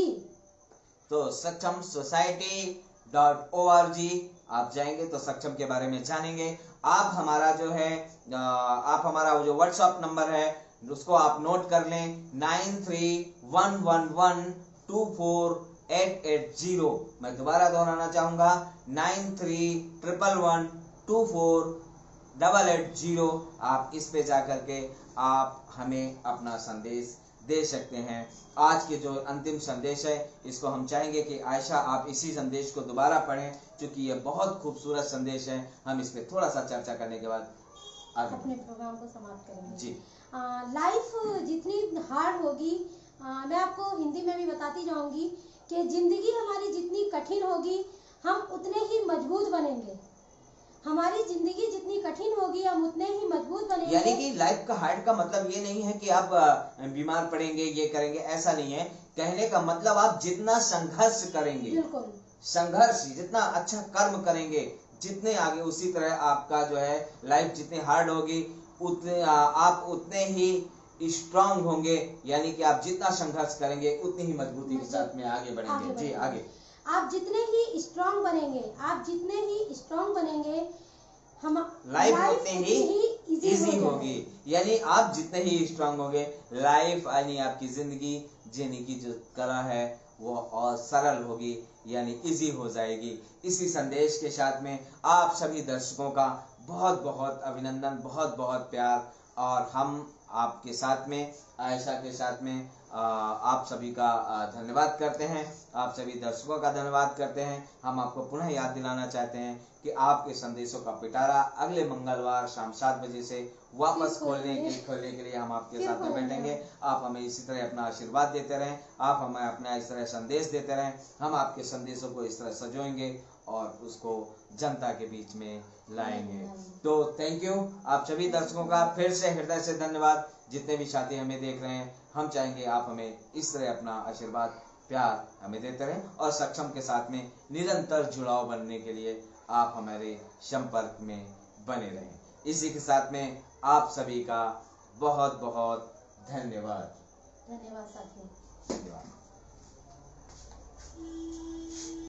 तो सक्षम society.org आप जाएंगे तो सक्षम के बारे में जानेंगे। आप हमारा जो है, आप हमारा जो व्हाट्सएप नंबर है उसको आप नोट कर लें, 9311248880। मैं दोबारा दोहराना चाहूंगा, 9311248880। आप इस पे जाकर के आप हमें अपना संदेश दे सकते हैं। आज के जो अंतिम संदेश है, इसको हम चाहेंगे कि आयशा आप इसी संदेश को दोबारा पढ़ें, क्योंकि ये बहुत खूबसूरत संदेश है। हम इस पे थोड़ा सा चर्चा करने के बाद अपने प्रोग्राम को समाप्त करेंगे। जी, लाइफ जितनी हार्ड होगी, मैं आपको हिंदी में भी बताती जाऊंगी कि जिंदगी हमारी जितनी कठिन होगी हम उतने ही मजबूत बनेंगे। हमारी जिंदगी जितनी कठिन होगी हम उतने ही मजबूत बनेंगे। यानी कि लाइफ का हार्ड का मतलब ये नहीं है कि आप बीमार पड़ेंगे, ये करेंगे, ऐसा नहीं है। कहने का मतलब आप जितना संघर्ष करेंगे, बिल्कुल संघर्ष, जितना अच्छा कर्म करेंगे, जितने आगे, उसी तरह आपका जो है लाइफ जितनी हार्ड होगी उतने आप उतने ही स्ट्रांग होंगे। यानी कि आप जितना संघर्ष करेंगे उतनी ही मजबूती के साथ में आगे बढ़ेंगे। जी, आगे आप जितने ही स्ट्रांग बनेंगे हम लाइफ उतनी ही इजी होगी। यानी आप जितने ही स्ट्रांग होंगे, लाइफ यानी आपकी जिंदगी जीने की जो कला है वो और सरल होगी, यानी इजी हो जाएगी। इसी संदेश के साथ में आप सभी दर्शकों का बहुत बहुत अभिनंदन, बहुत बहुत प्यार। और हम आपके साथ में, आयशा के साथ में, आप सभी का धन्यवाद करते हैं, आप सभी दर्शकों का धन्यवाद करते हैं। हम आपको पुनः याद दिलाना चाहते हैं कि आपके संदेशों का पिटारा अगले मंगलवार शाम 7 बजे से वापस खोलने के लिए हम आपके साथ में बैठेंगे। आप हमें इसी तरह अपना आशीर्वाद देते रहें, आप हमें अपना इस तरह संदेश देते रहें। हम आपके संदेशों को इस तरह सजोएंगे और उसको जनता के बीच में लाएंगे। तो थैंक यू आप सभी दर्शकों का फिर से हृदय से धन्यवाद। जितने भी साथी हमें देख रहे हैं, हम चाहेंगे आप हमें इस तरह अपना आशीर्वाद प्यार हमें देते रहें और सक्षम के साथ में निरंतर जुड़ाव बनने के लिए आप हमारे संपर्क में बने रहें। इसी के साथ में आप सभी का बहुत बहुत धन्यवाद। धन्यवाद साथियों। धन्यवाद।